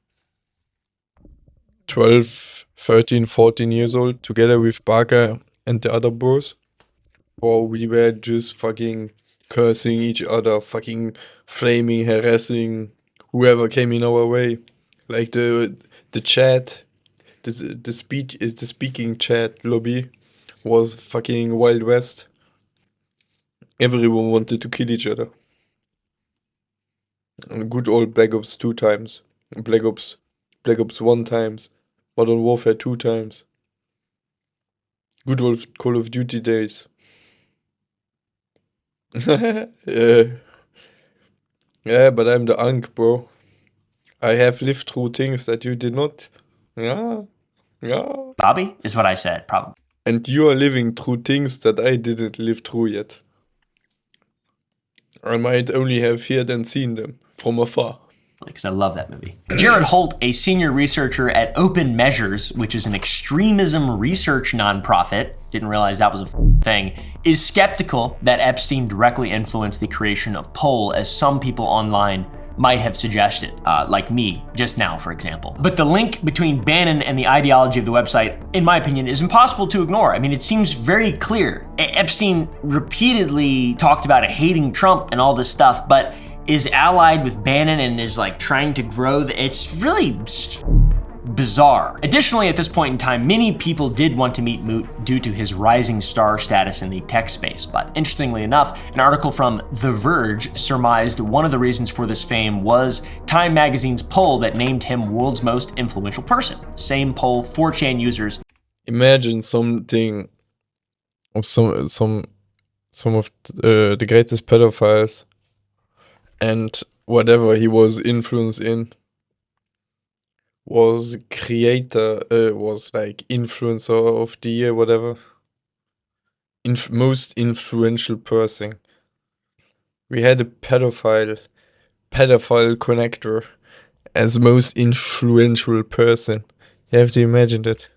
12, 13, 14 years old, together with Barker and the other bros, bro, we were just fucking cursing each other, fucking flaming, harassing whoever came in our way. Like the chat, the speaking chat lobby was fucking Wild West. Everyone wanted to kill each other. And good old Black Ops 2 times. Black Ops 1 times. Modern Warfare 2 times. Good old Call of Duty days. Yeah. Yeah, but I'm the Ankh, bro. I have lived through things that you did not. Yeah. Yeah. Bobby is what I said, probably. And you are living through things that I didn't live through yet. I might only have heard and seen them from afar. Because I love that movie. Jared Holt, a senior researcher at Open Measures, which is an extremism research nonprofit, didn't realize that was a thing, is skeptical that Epstein directly influenced the creation of Poll, as some people online might have suggested, like me just now, for example. But the link between Bannon and the ideology of the website, in my opinion, is impossible to ignore. I mean, it seems very clear. Epstein repeatedly talked about hating Trump and all this stuff, but is allied with Bannon and is like trying to grow. It's really bizarre. Additionally, at this point in time, many people did want to meet Moot due to his rising star status in the tech space. But interestingly enough, an article from The Verge surmised one of the reasons for this fame was Time magazine's poll that named him world's most influential person. Same poll 4chan users. Imagine something of some of the greatest pedophiles and whatever he was influenced in was was like influencer of the year, whatever. Most influential person. We had a pedophile connector as most influential person. You have to imagine that.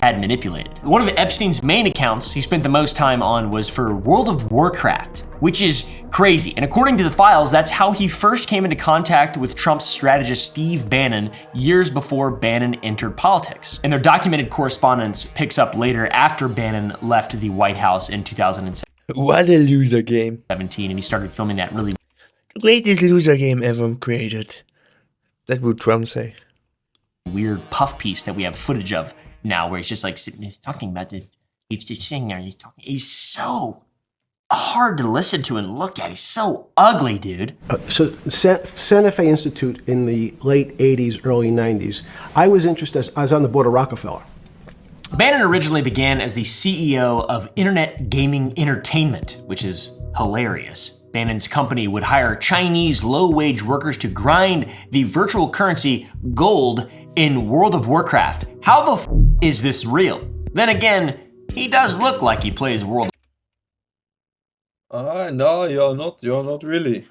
Had manipulated. One of Epstein's main accounts he spent the most time on was for World of Warcraft, which is crazy. And according to the files, that's how he first came into contact with Trump's strategist Steve Bannon years before Bannon entered politics. And their documented correspondence picks up later after Bannon left the White House in 2017. What a loser game. And he started filming that really Greatest loser game ever created. That would Trump say. weird puff piece that we have footage of now, where he's just like sitting, he's talking about the, he's just sitting there, he's so hard to listen to and look at. He's so ugly, dude. So Santa Fe Institute in the late 80s, early 90s, I was interested, I was on the board of Rockefeller. Bannon originally began as the CEO of Internet Gaming Entertainment, which is hilarious. Bannon's company would hire Chinese low-wage workers to grind the virtual currency gold in World of Warcraft. How the f is this real? Then again, he does look like he plays World. No, you're not really.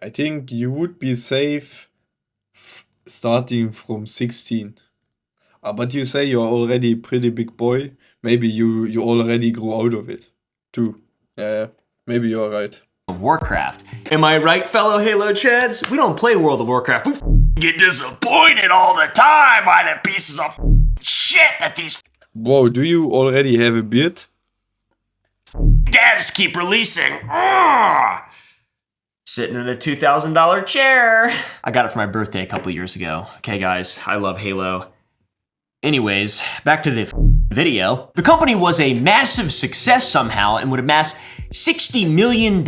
I think you would be safe starting from 16. But you say you're already a pretty big boy. Maybe you already grew out of it too. Yeah, maybe you're right. Of Warcraft. Am I right, fellow Halo Chads? We don't play World of Warcraft. We get disappointed all the time by the pieces of shit that these Bro, do you already have a beard? devs keep releasing. Sitting in a $2,000 chair. I got it for my birthday a couple years ago. Okay, guys, I love Halo. Anyways, back to the video. The company was a massive success somehow and would amass $60 million.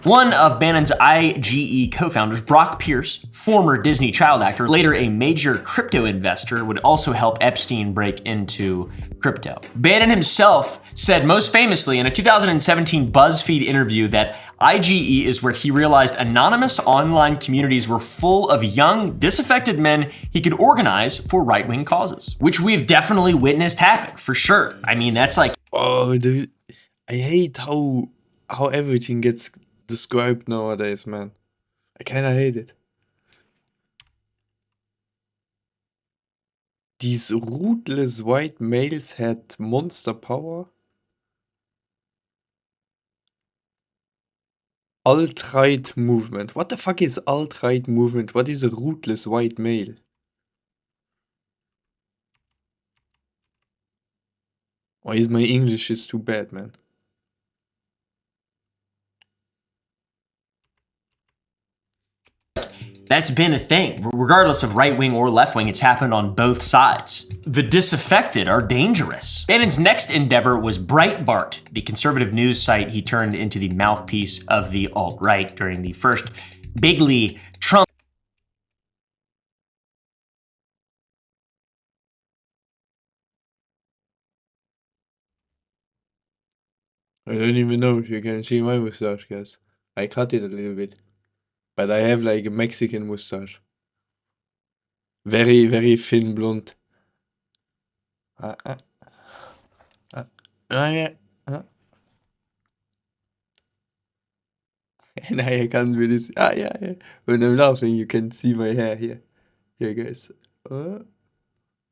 One of Bannon's IGE co-founders, Brock Pierce, former Disney child actor, later a major crypto investor, would also help Epstein break into crypto. Bannon himself said most famously in a 2017 BuzzFeed interview that IGE is where he realized anonymous online communities were full of young, disaffected men he could organize for right-wing causes, which we've definitely witnessed happen, for sure. I mean, that's like... Oh, dude, I hate how everything gets described nowadays, man. I kinda hate it. These rootless white males had monster power. Alt-right movement. What the fuck is alt-right movement? What is a rootless white male? Or is my English is too bad, man? That's been a thing. Regardless of right wing or left wing, it's happened on both sides. The disaffected are dangerous. Bannon's next endeavor was Breitbart, the conservative news site he turned into the mouthpiece of the alt-right during the first bigly Trump. I don't even know if you can see my mustache, guys. I cut it a little bit. But I have like a Mexican mustache. Very, very thin blonde. Yeah. And I can't really see. Yeah. When I'm laughing, you can see my hair here. Here, guys. Here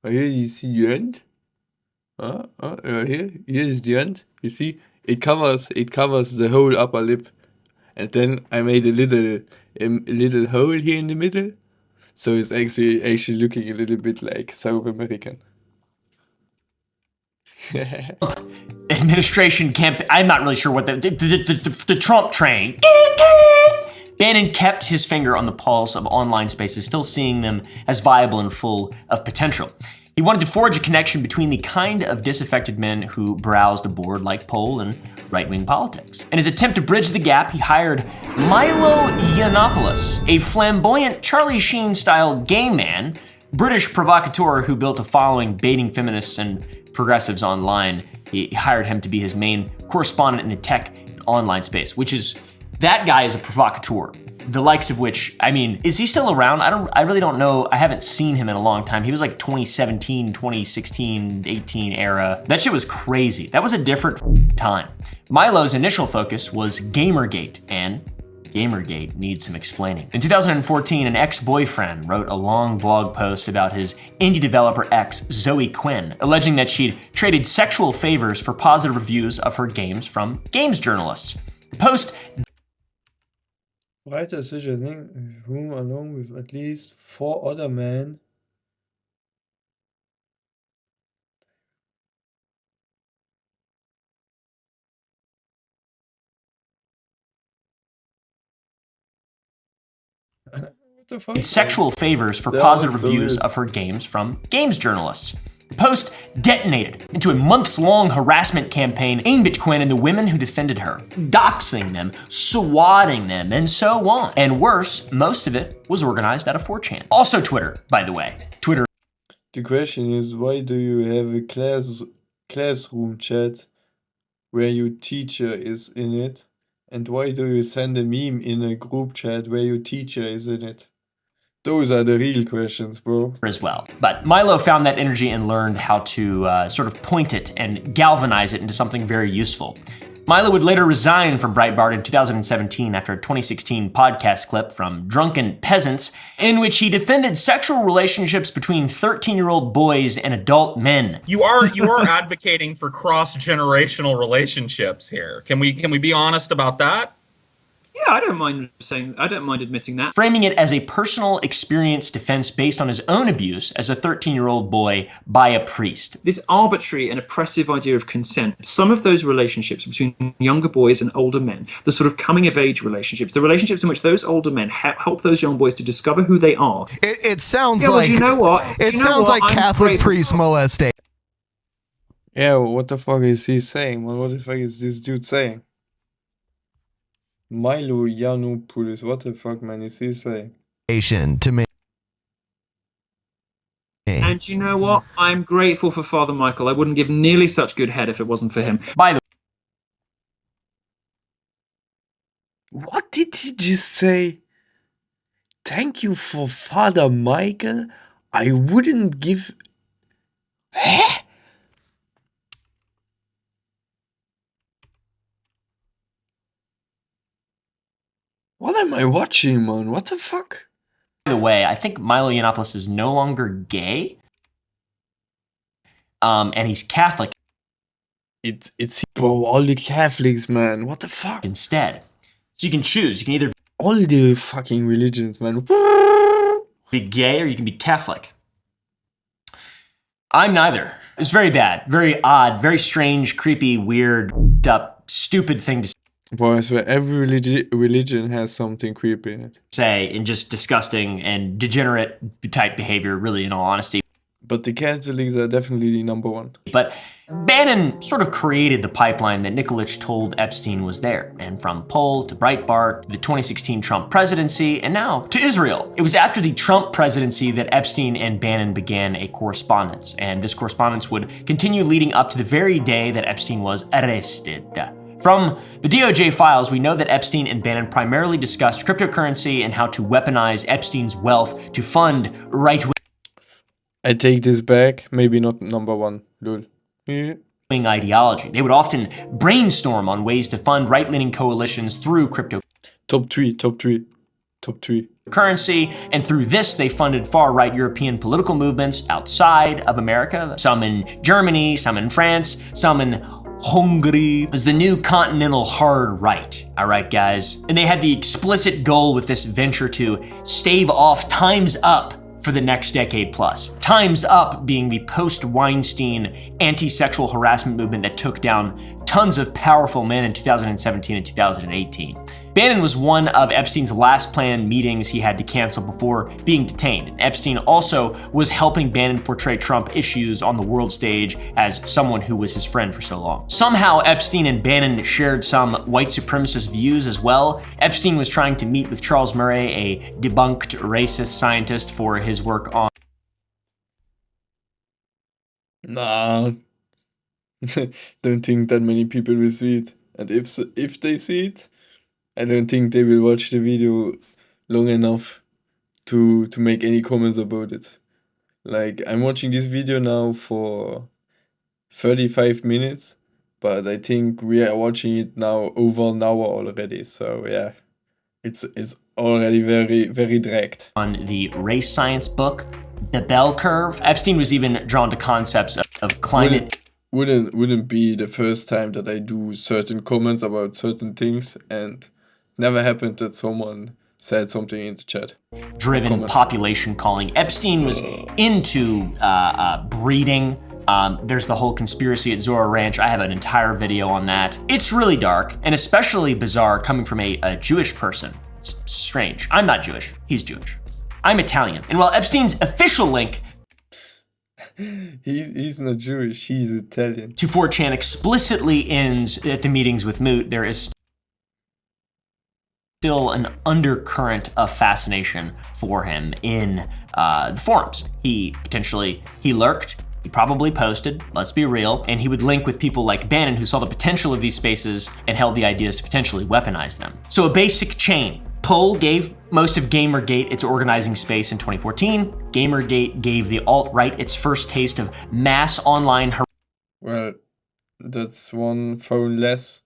you see the end. Here is the end. You see, it covers the whole upper lip, and then I made a little hole here in the middle, so it's actually looking a little bit like South American. Administration campaign. I'm not really sure what the Trump train. Bannon kept his finger on the pulse of online spaces, still seeing them as viable and full of potential. He wanted to forge a connection between the kind of disaffected men who browsed a board like Poll and right-wing politics. In his attempt to bridge the gap, he hired Milo Yiannopoulos, a flamboyant Charlie Sheen-style gay man, British provocateur who built a following baiting feminists and progressives online. He hired him to be his main correspondent in the tech and online space, that guy is a provocateur. The likes of which, I mean, is he still around? I really don't know. I haven't seen him in a long time. He was like 2017, 2016, 18 era. That shit was crazy. That was a different time. Milo's initial focus was Gamergate, and Gamergate needs some explaining. In 2014, an ex-boyfriend wrote a long blog post about his indie developer ex, Zoe Quinn, alleging that she'd traded sexual favors for positive reviews of her games from games journalists. The post Writer such a thing, whom along with at least 4 other men. What the fuck? sexual favors for That positive was so reviews weird. of her games from games journalists. The post detonated into a months-long harassment campaign aimed at Quinn and the women who defended her, doxing them, swatting them, and so on. And worse, most of it was organized out of 4chan. Also Twitter, by the way. Twitter The question is, why do you have a classroom chat where your teacher is in it? And why do you send a meme in a group chat where your teacher is in it? Those are the real questions, bro. as well. But Milo found that energy and learned how to sort of point it and galvanize it into something very useful. Milo would later resign from Breitbart in 2017 after a 2016 podcast clip from Drunken Peasants, in which he defended sexual relationships between 13-year-old boys and adult men. You are advocating for cross-generational relationships here. Can we be honest about that? Yeah, I don't mind admitting that. Framing it as a personal experience defense based on his own abuse as a 13-year-old boy by a priest. This arbitrary and oppressive idea of consent, some of those relationships between younger boys and older men, the sort of coming-of-age relationships, the relationships in which those older men help those young boys to discover who they are. It sounds Yeah, well, like you know what? It You know sounds what? like I'm Catholic grateful- priest molestation. Yeah, what the fuck is he saying? What the fuck is this dude saying? Milo Yiannopoulos, what the fuck, man, is he saying? To me. And you know what? I'm grateful for Father Michael. I wouldn't give nearly such good head if it wasn't for him. By the What did he just say? Thank you for Father Michael. I wouldn't give. Hä? What am I watching, man? What the fuck? way, I think Milo Yiannopoulos is no longer gay. and he's Catholic It's bro, all the Catholics, man. What the fuck? instead. So you can choose. You can either All the fucking religions, man. be gay or you can be Catholic. I'm neither. It was very bad, very odd, very strange, creepy, weird, stupid thing to Boy, I swear every religion has something creepy in it. say, and just disgusting and degenerate type behavior, really, in all honesty. But the Catholics are definitely the number one. But Bannon sort of created the pipeline that Nikolic told Epstein was there, and from Poll to Breitbart, to the 2016 Trump presidency, and now to Israel. It was after the Trump presidency that Epstein and Bannon began a correspondence, and this correspondence would continue leading up to the very day that Epstein was arrested. From the DOJ files, we know that Epstein and Bannon primarily discussed cryptocurrency and how to weaponize Epstein's wealth to fund right-wing I take this back. Maybe not number one, lol. Yeah. ideology. They would often brainstorm on ways to fund right-leaning coalitions through cryptocurrency, Top three. and through this they funded far-right European political movements outside of America, some in Germany, some in France, some in Hungary. It was the new continental hard right, all right, guys? And they had the explicit goal with this venture to stave off Time's Up for the next decade plus. Time's Up being the post-Weinstein anti-sexual harassment movement that took down tons of powerful men in 2017 and 2018. Bannon was one of Epstein's last planned meetings he had to cancel before being detained. Epstein also was helping Bannon portray Trump issues on the world stage as someone who was his friend for so long. Somehow, Epstein and Bannon shared some white supremacist views as well. Epstein was trying to meet with Charles Murray, a debunked racist scientist, for his work on Nah. Don't think that many people will see it. And if they see it, I don't think they will watch the video long enough to make any comments about it. Like, I'm watching this video now for 35 minutes, but I think we are watching it now over an hour already. So yeah, it's already very, very dragged. on the race science book, The Bell Curve. Epstein was even drawn to concepts of climate Wouldn't be the first time that I do certain comments about certain things, and never happened that someone said something in the chat. driven Comments. population calling. Epstein was into breeding. There's the whole conspiracy at Zora Ranch. I have an entire video on that. It's really dark and especially bizarre coming from a Jewish person. It's strange. I'm not Jewish. He's Jewish. I'm Italian. And while Epstein's official link He's not Jewish, he's Italian. to 4chan explicitly ends at the meetings with Moot, there is still an undercurrent of fascination for him in the forums. He lurked, he probably posted, let's be real, and he would link with people like Bannon who saw the potential of these spaces and held the ideas to potentially weaponize them. So a basic chain. Poll gave most of Gamergate its organizing space in 2014. Gamergate gave the alt-right its first taste of mass online Well, that's one phone less.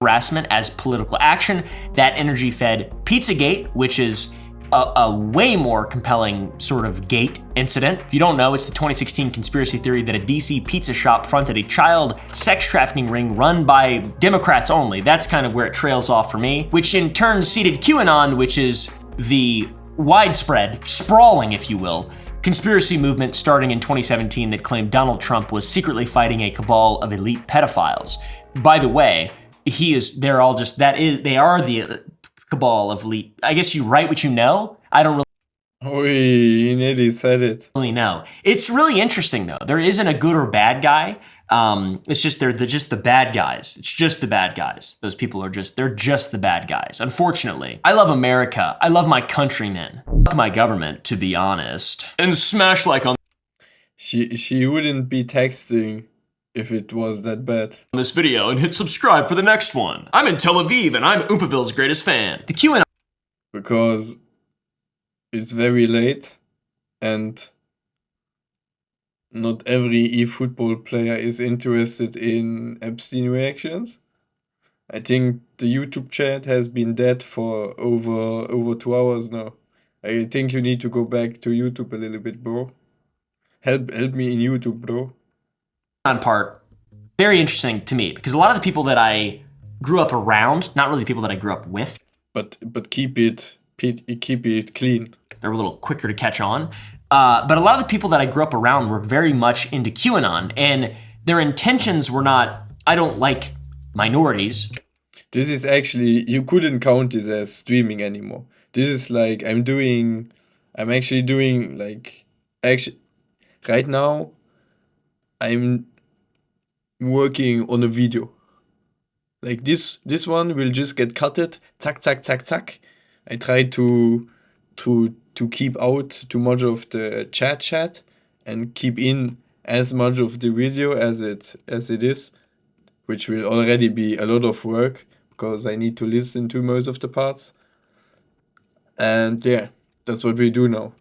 harassment as political action. That energy fed Pizzagate, which is a way more compelling sort of gate incident. If you don't know, it's the 2016 conspiracy theory that a DC pizza shop fronted a child sex trafficking ring run by Democrats only. That's kind of where it trails off for me, which in turn seeded QAnon, which is the widespread, sprawling, if you will, conspiracy movement starting in 2017 that claimed Donald Trump was secretly fighting a cabal of elite pedophiles. By the way, they are the cabal of elite. I guess you write what you know. I don't Oi, he nearly said it. really know. It's really interesting though. There isn't a good or bad guy. It's just they're just the bad guys. It's just the bad guys. Those people they're just the bad guys. Unfortunately, I love America. I love my countrymen. Fuck my government, to be honest. And smash like on She wouldn't be texting if it was that bad. this video and hit subscribe for the next one. I'm in Tel Aviv and I'm Oompaville's greatest fan. The QAnon Because it's very late and not every eFootball player is interested in Epstein reactions. I think the YouTube chat has been dead for over 2 hours now. I think you need to go back to YouTube a little bit, bro. Help me in YouTube, bro. part, very interesting to me because a lot of the people that I grew up around, not really the people that I grew up with, but keep it clean. they're a little quicker to catch on. But a lot of the people that I grew up around were very much into QAnon, and their intentions were not, I don't like minorities. This is actually, you couldn't count this as streaming anymore. This is like, I'm actually doing like, right now, I'm working on a video. Like this one will just get cutted, zack, zack, zack, zack. I try to keep out too much of the chat and keep in as much of the video as it is, which will already be a lot of work because I need to listen to most of the parts. And yeah, that's what we do now.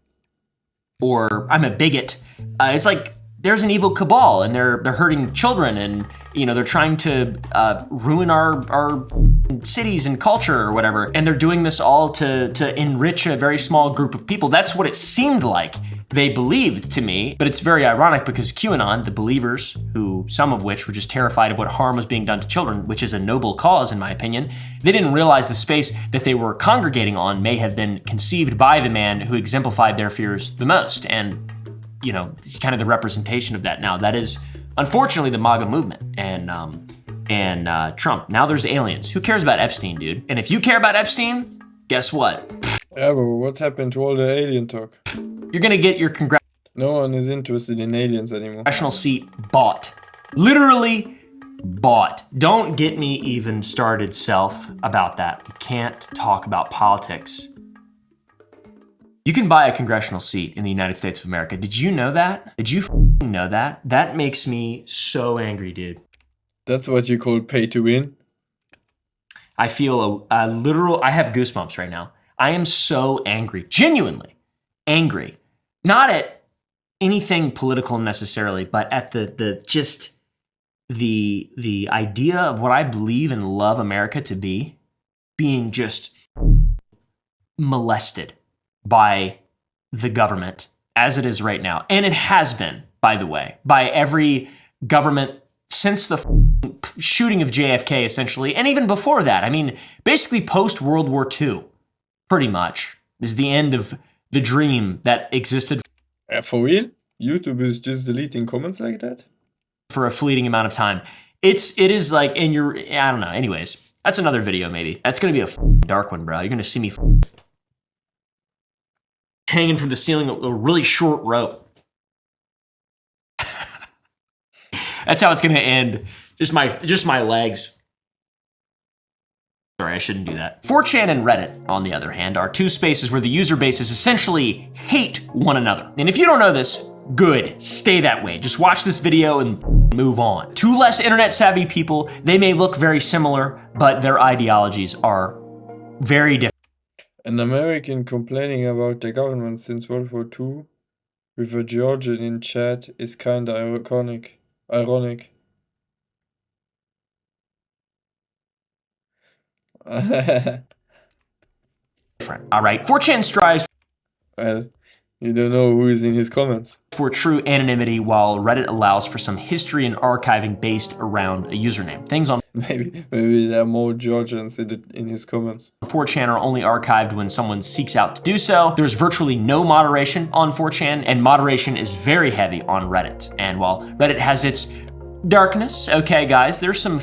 Or I'm a bigot. It's like there's an evil cabal and they're hurting children and they're trying to ruin our cities and culture or whatever, and they're doing this all to enrich a very small group of people. That's what it seemed like they believed to me, but it's very ironic because QAnon, the believers, who some of which were just terrified of what harm was being done to children, which is a noble cause in my opinion, they didn't realize the space that they were congregating on may have been conceived by the man who exemplified their fears the most, and it's kind of the representation of that now. That is, unfortunately, the MAGA movement and Trump. Now there's aliens. Who cares about Epstein, dude? And if you care about Epstein, guess what? Yeah, but what's happened to all the alien talk? You're gonna get your No one is interested in aliens anymore. congressional seat bought. Literally bought. Don't get me even started, self, about that. We can't talk about politics. You can buy a congressional seat in the United States of America. Did you know that? Did you know that? That makes me so angry, dude. That's what you call pay to win? I feel a literal, I have goosebumps right now. I am so angry, genuinely angry. Not at anything political necessarily, but at the idea of what I believe and love America to be, being just molested by the government as it is right now. And it has been, by the way, by every government since the shooting of JFK, essentially, and even before that. I mean, basically post-World War II, pretty much, is the end of the dream that existed. For real? YouTube is just deleting comments like that? For a fleeting amount of time. It is like, and I don't know, anyways, that's another video maybe. That's gonna be a dark one, bro. You're gonna see me hanging from the ceiling with a really short rope. That's how it's gonna end. Just my legs. Sorry, I shouldn't do that. 4chan and Reddit, on the other hand, are two spaces where the user bases essentially hate one another. And if you don't know this, good, stay that way. Just watch this video and move on. Two less internet savvy people, they may look very similar, but their ideologies are very different. An American complaining about the government since World War II with a Georgian in chat is kinda ironic. All right, 4chan strives Well, you don't know who is in his comments. for true anonymity, while Reddit allows for some history and archiving based around a username. Things on Maybe there are more Georgians in his comments. 4chan are only archived when someone seeks out to do so. There's virtually no moderation on 4chan, and moderation is very heavy on Reddit. And while Reddit has its darkness, okay guys, there's some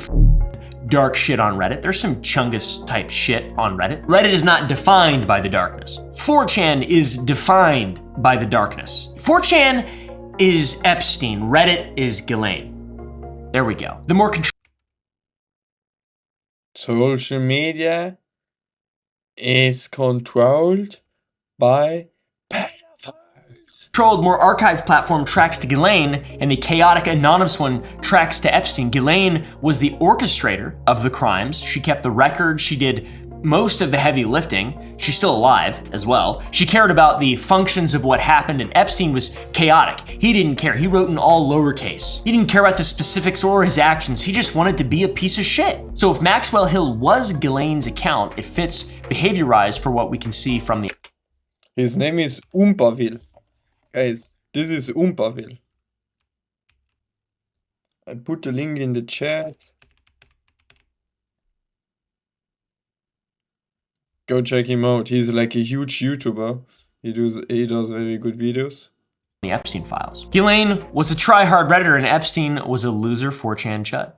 dark shit on Reddit. There's some Chungus type shit on Reddit. Reddit is not defined by the darkness. 4chan is defined by the darkness. 4chan is Epstein, Reddit is Ghislaine. There we go. The more Social media is controlled by controlled, more archived platform tracks to Ghislaine, and the chaotic anonymous one tracks to Epstein. Ghislaine was the orchestrator of the crimes. She kept the record. She did most of the heavy lifting. She's still alive as well. She cared about the functions of what happened, and Epstein was chaotic. He didn't care. He wrote in all lowercase. He didn't care about the specifics or his actions. He just wanted to be a piece of shit. So if Maxwell Hill was Ghislaine's account, it fits behavior-wise for what we can see from the... His name is oompaville. Guys, this is oompaville. I put the link in the chat. Go check him out. He's like a huge YouTuber. He does very good videos. The Epstein files. Ghislaine was a try-hard Redditor and Epstein was a loser 4chan chud.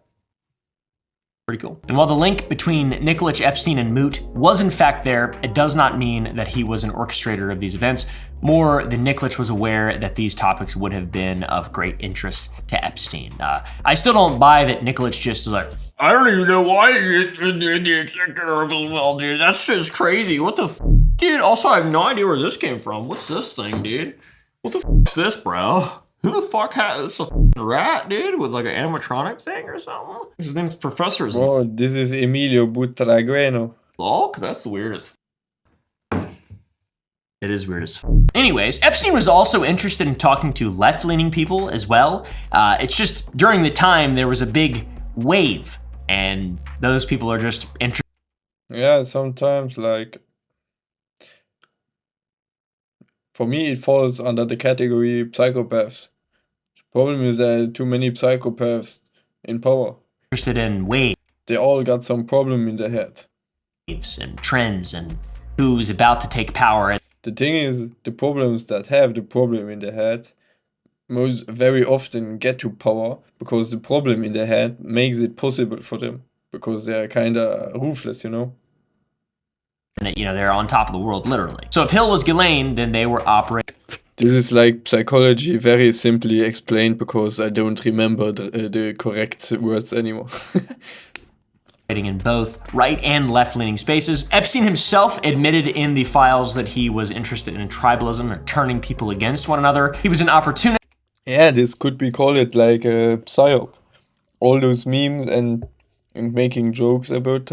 Pretty cool. And while the link between Nikolic, Epstein, and Moot was in fact there, it does not mean that he was an orchestrator of these events. More than Nikolic was aware that these topics would have been of great interest to Epstein. I still don't buy that Nikolic just was like, I don't even know why you're in the executor as well, dude. That's just crazy. What the f? Dude, also I have no idea where this came from. What's this thing, dude? What the f is this, bro? Who the fuck has a rat, dude, with like an animatronic thing or something? His name's Professor Oh, this is Emilio Butragueno. Zulk? That's the weirdest. It is weird as f. Anyways, Epstein was also interested in talking to left-leaning people as well. It's just during the time there was a big wave, and those people are just interested. Yeah, sometimes like for me it falls under the category psychopaths. Problem is there are too many psychopaths in power. Interested in waves. They all got some problem in their head. And trends and who's about to take power. The thing is, the problems that have the problem in their head most very often get to power because the problem in their head makes it possible for them because they're kind of ruthless, you know? And you know, they're on top of the world, literally. So if Hill was Ghislaine, then they were operating. This is like psychology very simply explained because I don't remember the correct words anymore. In both right and left-leaning spaces. Epstein himself admitted in the files that he was interested in tribalism or turning people against one another. He was an opportunist. Yeah, this could be called like a psyop. All those memes and making jokes about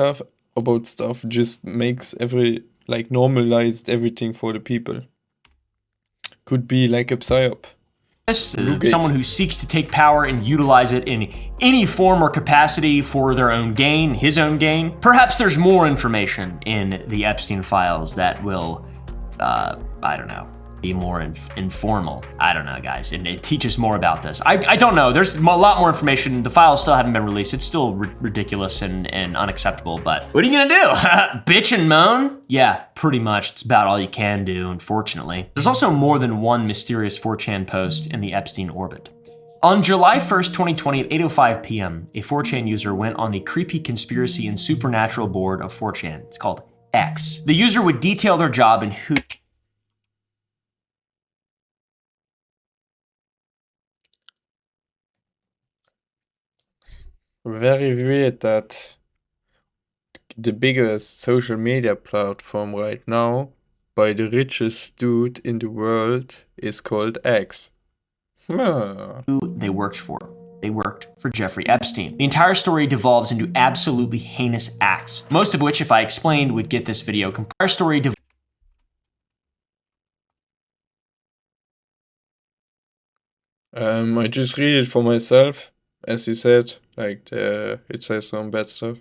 stuff just makes normalized everything for the people. Could be like a psyop. Someone who seeks to take power and utilize it in any form or capacity for their own gain, his own gain. Perhaps there's more information in the Epstein files that will, I don't know, be more informal. I don't know, guys, and it teaches more about this. I don't know, there's a lot more information. The files still haven't been released. It's still ridiculous and unacceptable, but what are you gonna do? Bitch and moan? Yeah, pretty much. It's about all you can do, unfortunately. There's also more than one mysterious 4chan post in the Epstein orbit. On July 1st, 2020 at 8:05 p.m., a 4chan user went on the creepy conspiracy and supernatural board of 4chan. It's called X. The user would detail their job and who. Very weird that the biggest social media platform right now by the richest dude in the world is called X. Who they worked for. They worked for Jeffrey Epstein. The entire story devolves into absolutely heinous acts, most of which, if I explained, would get this video complete. Our story I just read it for myself, as you said, like it says some bad stuff.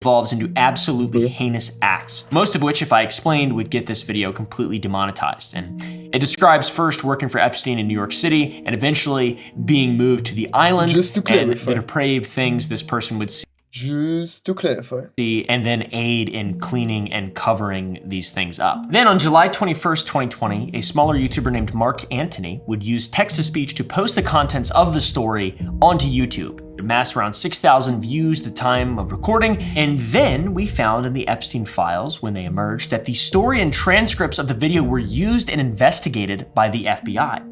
devolves into absolutely heinous acts, most of which, if I explained, would get this video completely demonetized. And it describes first working for Epstein in New York City and eventually being moved to the island. Just to and clarify. the depraved things this person would see. Just to clarify. and then aid in cleaning and covering these things up. Then on July 21st, 2020, a smaller YouTuber named Mark Antony would use text-to-speech to post the contents of the story onto YouTube. It amassed around 6,000 views at the time of recording, and then we found in the Epstein files, when they emerged, that the story and transcripts of the video were used and investigated by the FBI.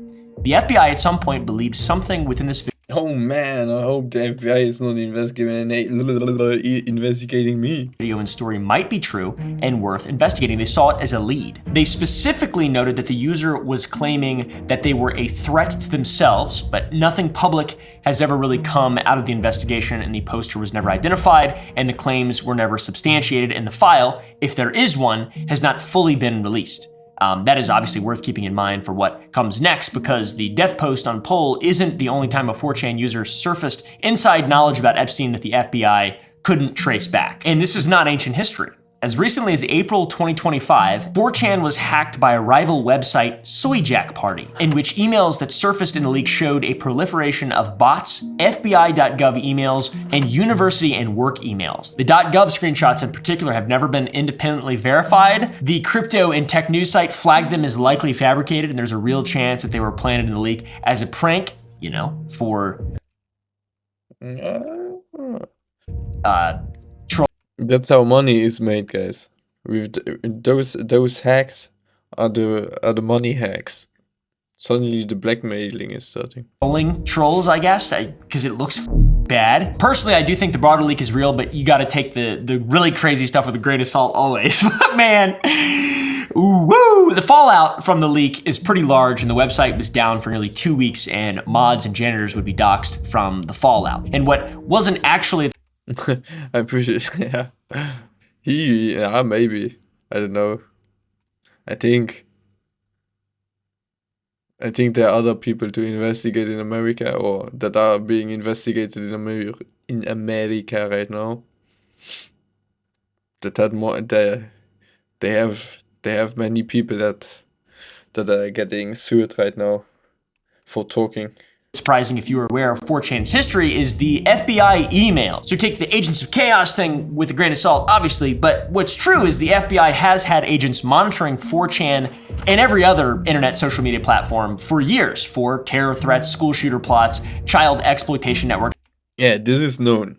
The FBI at some point believed something within this Oh man, I hope the FBI is not investigating me. video and story might be true and worth investigating. They saw it as a lead. They specifically noted that the user was claiming that they were a threat to themselves, but nothing public has ever really come out of the investigation, and the poster was never identified, and the claims were never substantiated, and the file, if there is one, has not fully been released. That is obviously worth keeping in mind for what comes next, because the death post on Poll isn't the only time a 4chan user surfaced inside knowledge about Epstein that the FBI couldn't trace back. And this is not ancient history. As recently as April 2025, 4chan was hacked by a rival website, Soyjack Party, in which emails that surfaced in the leak showed a proliferation of bots, FBI.gov emails, and university and work emails. The .gov screenshots in particular have never been independently verified. The crypto and tech news site flagged them as likely fabricated, and there's a real chance that they were planted in the leak as a prank, you know, for That's how money is made, guys. With those hacks are the money hacks. Suddenly the blackmailing is starting. trolls, I guess, because it looks bad. Personally, I do think the broader leak is real, but you got to take the really crazy stuff with a grain of salt always. Man, ooh, woo! The fallout from the leak is pretty large, and the website was down for nearly 2 weeks, and mods and janitors would be doxxed from the fallout. And what wasn't actually I appreciate yeah. Maybe. I don't know. I think there are other people to investigate in America, or that are being investigated in America right now. That had more they have many people that are getting sued right now for talking. surprising if you were aware of 4chan's history is the FBI email. So take the Agents of Chaos thing with a grain of salt, obviously, but what's true is the FBI has had agents monitoring 4chan and every other internet social media platform for years for terror threats, school shooter plots, child exploitation networks. Yeah, this is known.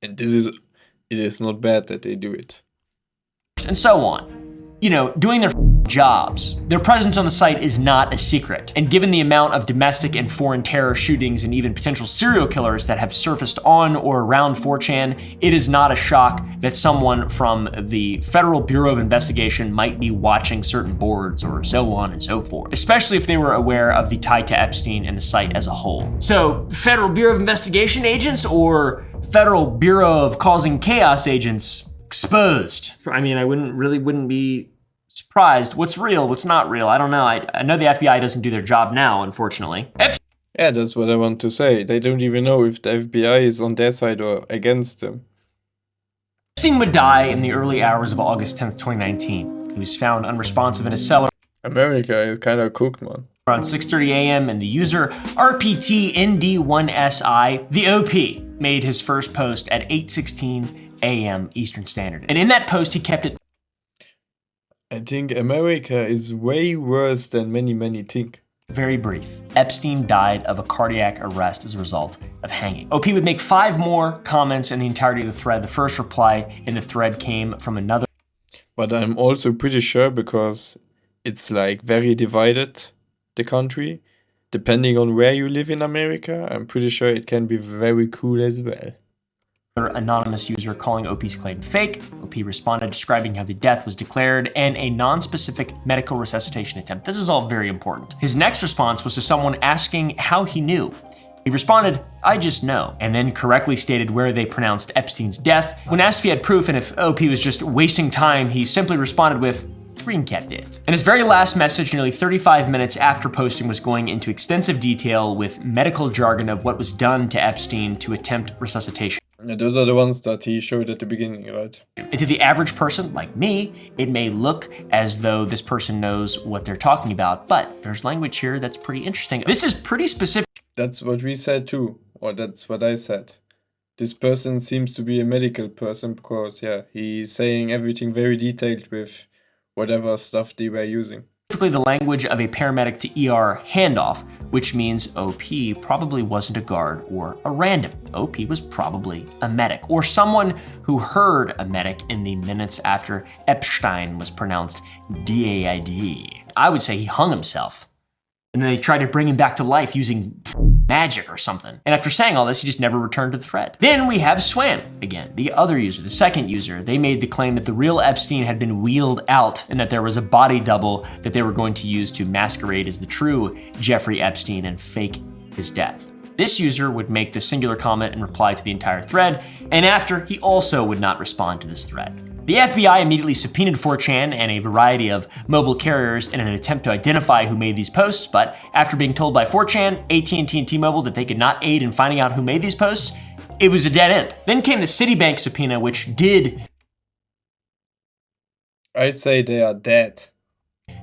And it is not bad that they do it. And so on. You know, doing their jobs. Their presence on the site is not a secret. And given the amount of domestic and foreign terror shootings and even potential serial killers that have surfaced on or around 4chan, it is not a shock that someone from the Federal Bureau of Investigation might be watching certain boards or so on and so forth, especially if they were aware of the tie to Epstein and the site as a whole. So, Federal Bureau of Investigation agents or Federal Bureau of Causing Chaos agents exposed? I mean, I wouldn't be surprised. What's real? What's not real? I don't know. I know the FBI doesn't do their job now, unfortunately. Yeah, that's what I want to say. They don't even know if the FBI is on their side or against them. Epstein would die in the early hours of August 10th, 2019. He was found unresponsive in his cellar. America is kind of cooked, man. Around 6:30 a.m. and the user RPTND1SI, the OP, made his first post at 8:16 a.m. Eastern Standard. And in that post, he kept it I think America is way worse than many think. very brief. Epstein died of a cardiac arrest as a result of hanging. OP would make 5 more comments in the entirety of the thread. The first reply in the thread came from another. But I'm also pretty sure, because it's like very divided, the country. Depending on where you live in America, I'm pretty sure it can be very cool as well. Anonymous user calling OP's claim fake. OP responded describing how the death was declared and a non-specific medical resuscitation attempt. This is all very important. His next response was to someone asking how he knew. He responded, "I just know," and then correctly stated where they pronounced Epstein's death. When asked if he had proof and if OP was just wasting time, he simply responded with, "Screencap death." And his very last message, nearly 35 minutes after posting, was going into extensive detail with medical jargon of what was done to Epstein to attempt resuscitation. Yeah, those are the ones that he showed at the beginning, right? And to the average person like me, it may look as though this person knows what they're talking about, but there's language here that's pretty interesting. This is pretty specific. That's what we said too, or that's what I said. this person seems to be a medical person because, yeah, he's saying everything very detailed with whatever stuff they were using. Specifically the language of a paramedic to ER handoff, which means OP probably wasn't a guard or a random. OP was probably a medic, or someone who heard a medic in the minutes after EPSTEIN was pronounced DAID. I would say he hung himself. And then they tried to bring him back to life using magic or something. And after saying all this, he just never returned to the thread. Then we have Swam, again, the other user, the second user. They made the claim that the real Epstein had been wheeled out and that there was a body double that they were going to use to masquerade as the true Jeffrey Epstein and fake his death. This user would make the singular comment and reply to the entire thread, and after, he also would not respond to this thread. The FBI immediately subpoenaed 4chan and a variety of mobile carriers in an attempt to identify who made these posts, but after being told by 4chan, AT&T, and T-Mobile that they could not aid in finding out who made these posts, it was a dead end. Then came the Citibank subpoena, which did I say they are dead.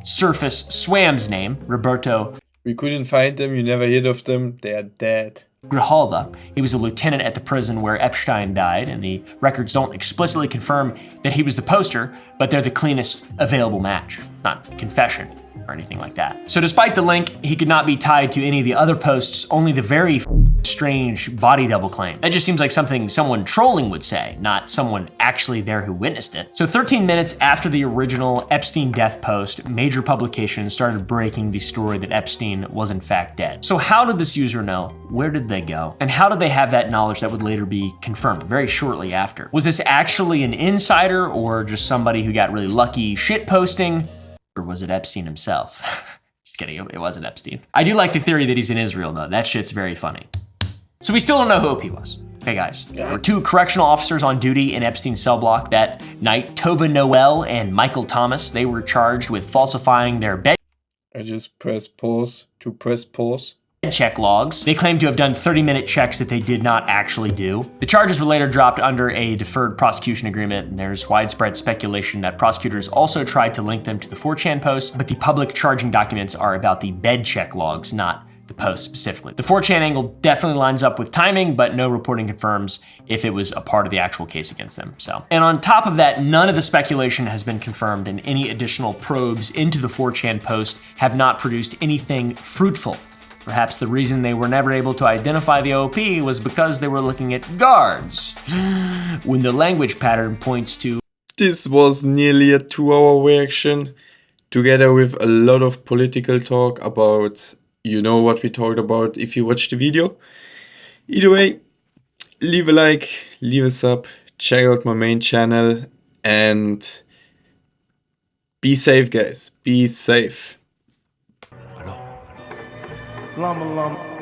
surface Swam's name, Roberto We couldn't find them, you never heard of them, they are dead. Grijalva. He was a lieutenant at the prison where Epstein died, and the records don't explicitly confirm that he was the poster, but they're the cleanest available match. It's not a confession or anything like that. So despite the link, he could not be tied to any of the other posts, only the very strange body double claim. That just seems like something someone trolling would say, not someone actually there who witnessed it. So 13 minutes after the original Epstein death post, major publications started breaking the story that Epstein was in fact dead. So how did this user know? Where did they go? And how did they have that knowledge that would later be confirmed very shortly after? Was this actually an insider or just somebody who got really lucky shit posting? Or was it Epstein himself? Just kidding, it wasn't Epstein. I do like the theory that he's in Israel though. That shit's very funny. So we still don't know who OP was. Okay guys, there were two correctional officers on duty in Epstein's cell block that night, Tova Noel and Michael Thomas. They were charged with falsifying their bed I just press pause to press pause. check logs. They claimed to have done 30-minute checks that they did not actually do. The charges were later dropped under a deferred prosecution agreement, and there's widespread speculation that prosecutors also tried to link them to the 4chan post, but the public charging documents are about the bed check logs, not the post specifically. The 4chan angle definitely lines up with timing, but no reporting confirms if it was a part of the actual case against them. And on top of that, none of the speculation has been confirmed, and any additional probes into the 4chan post have not produced anything fruitful. Perhaps the reason they were never able to identify the OP was because they were looking at guards, when the language pattern points to This was nearly a 2-hour reaction, together with a lot of political talk about, you know what we talked about if you watched the video. Either way, leave a like, leave a sub, check out my main channel, and be safe guys, be safe. Llama.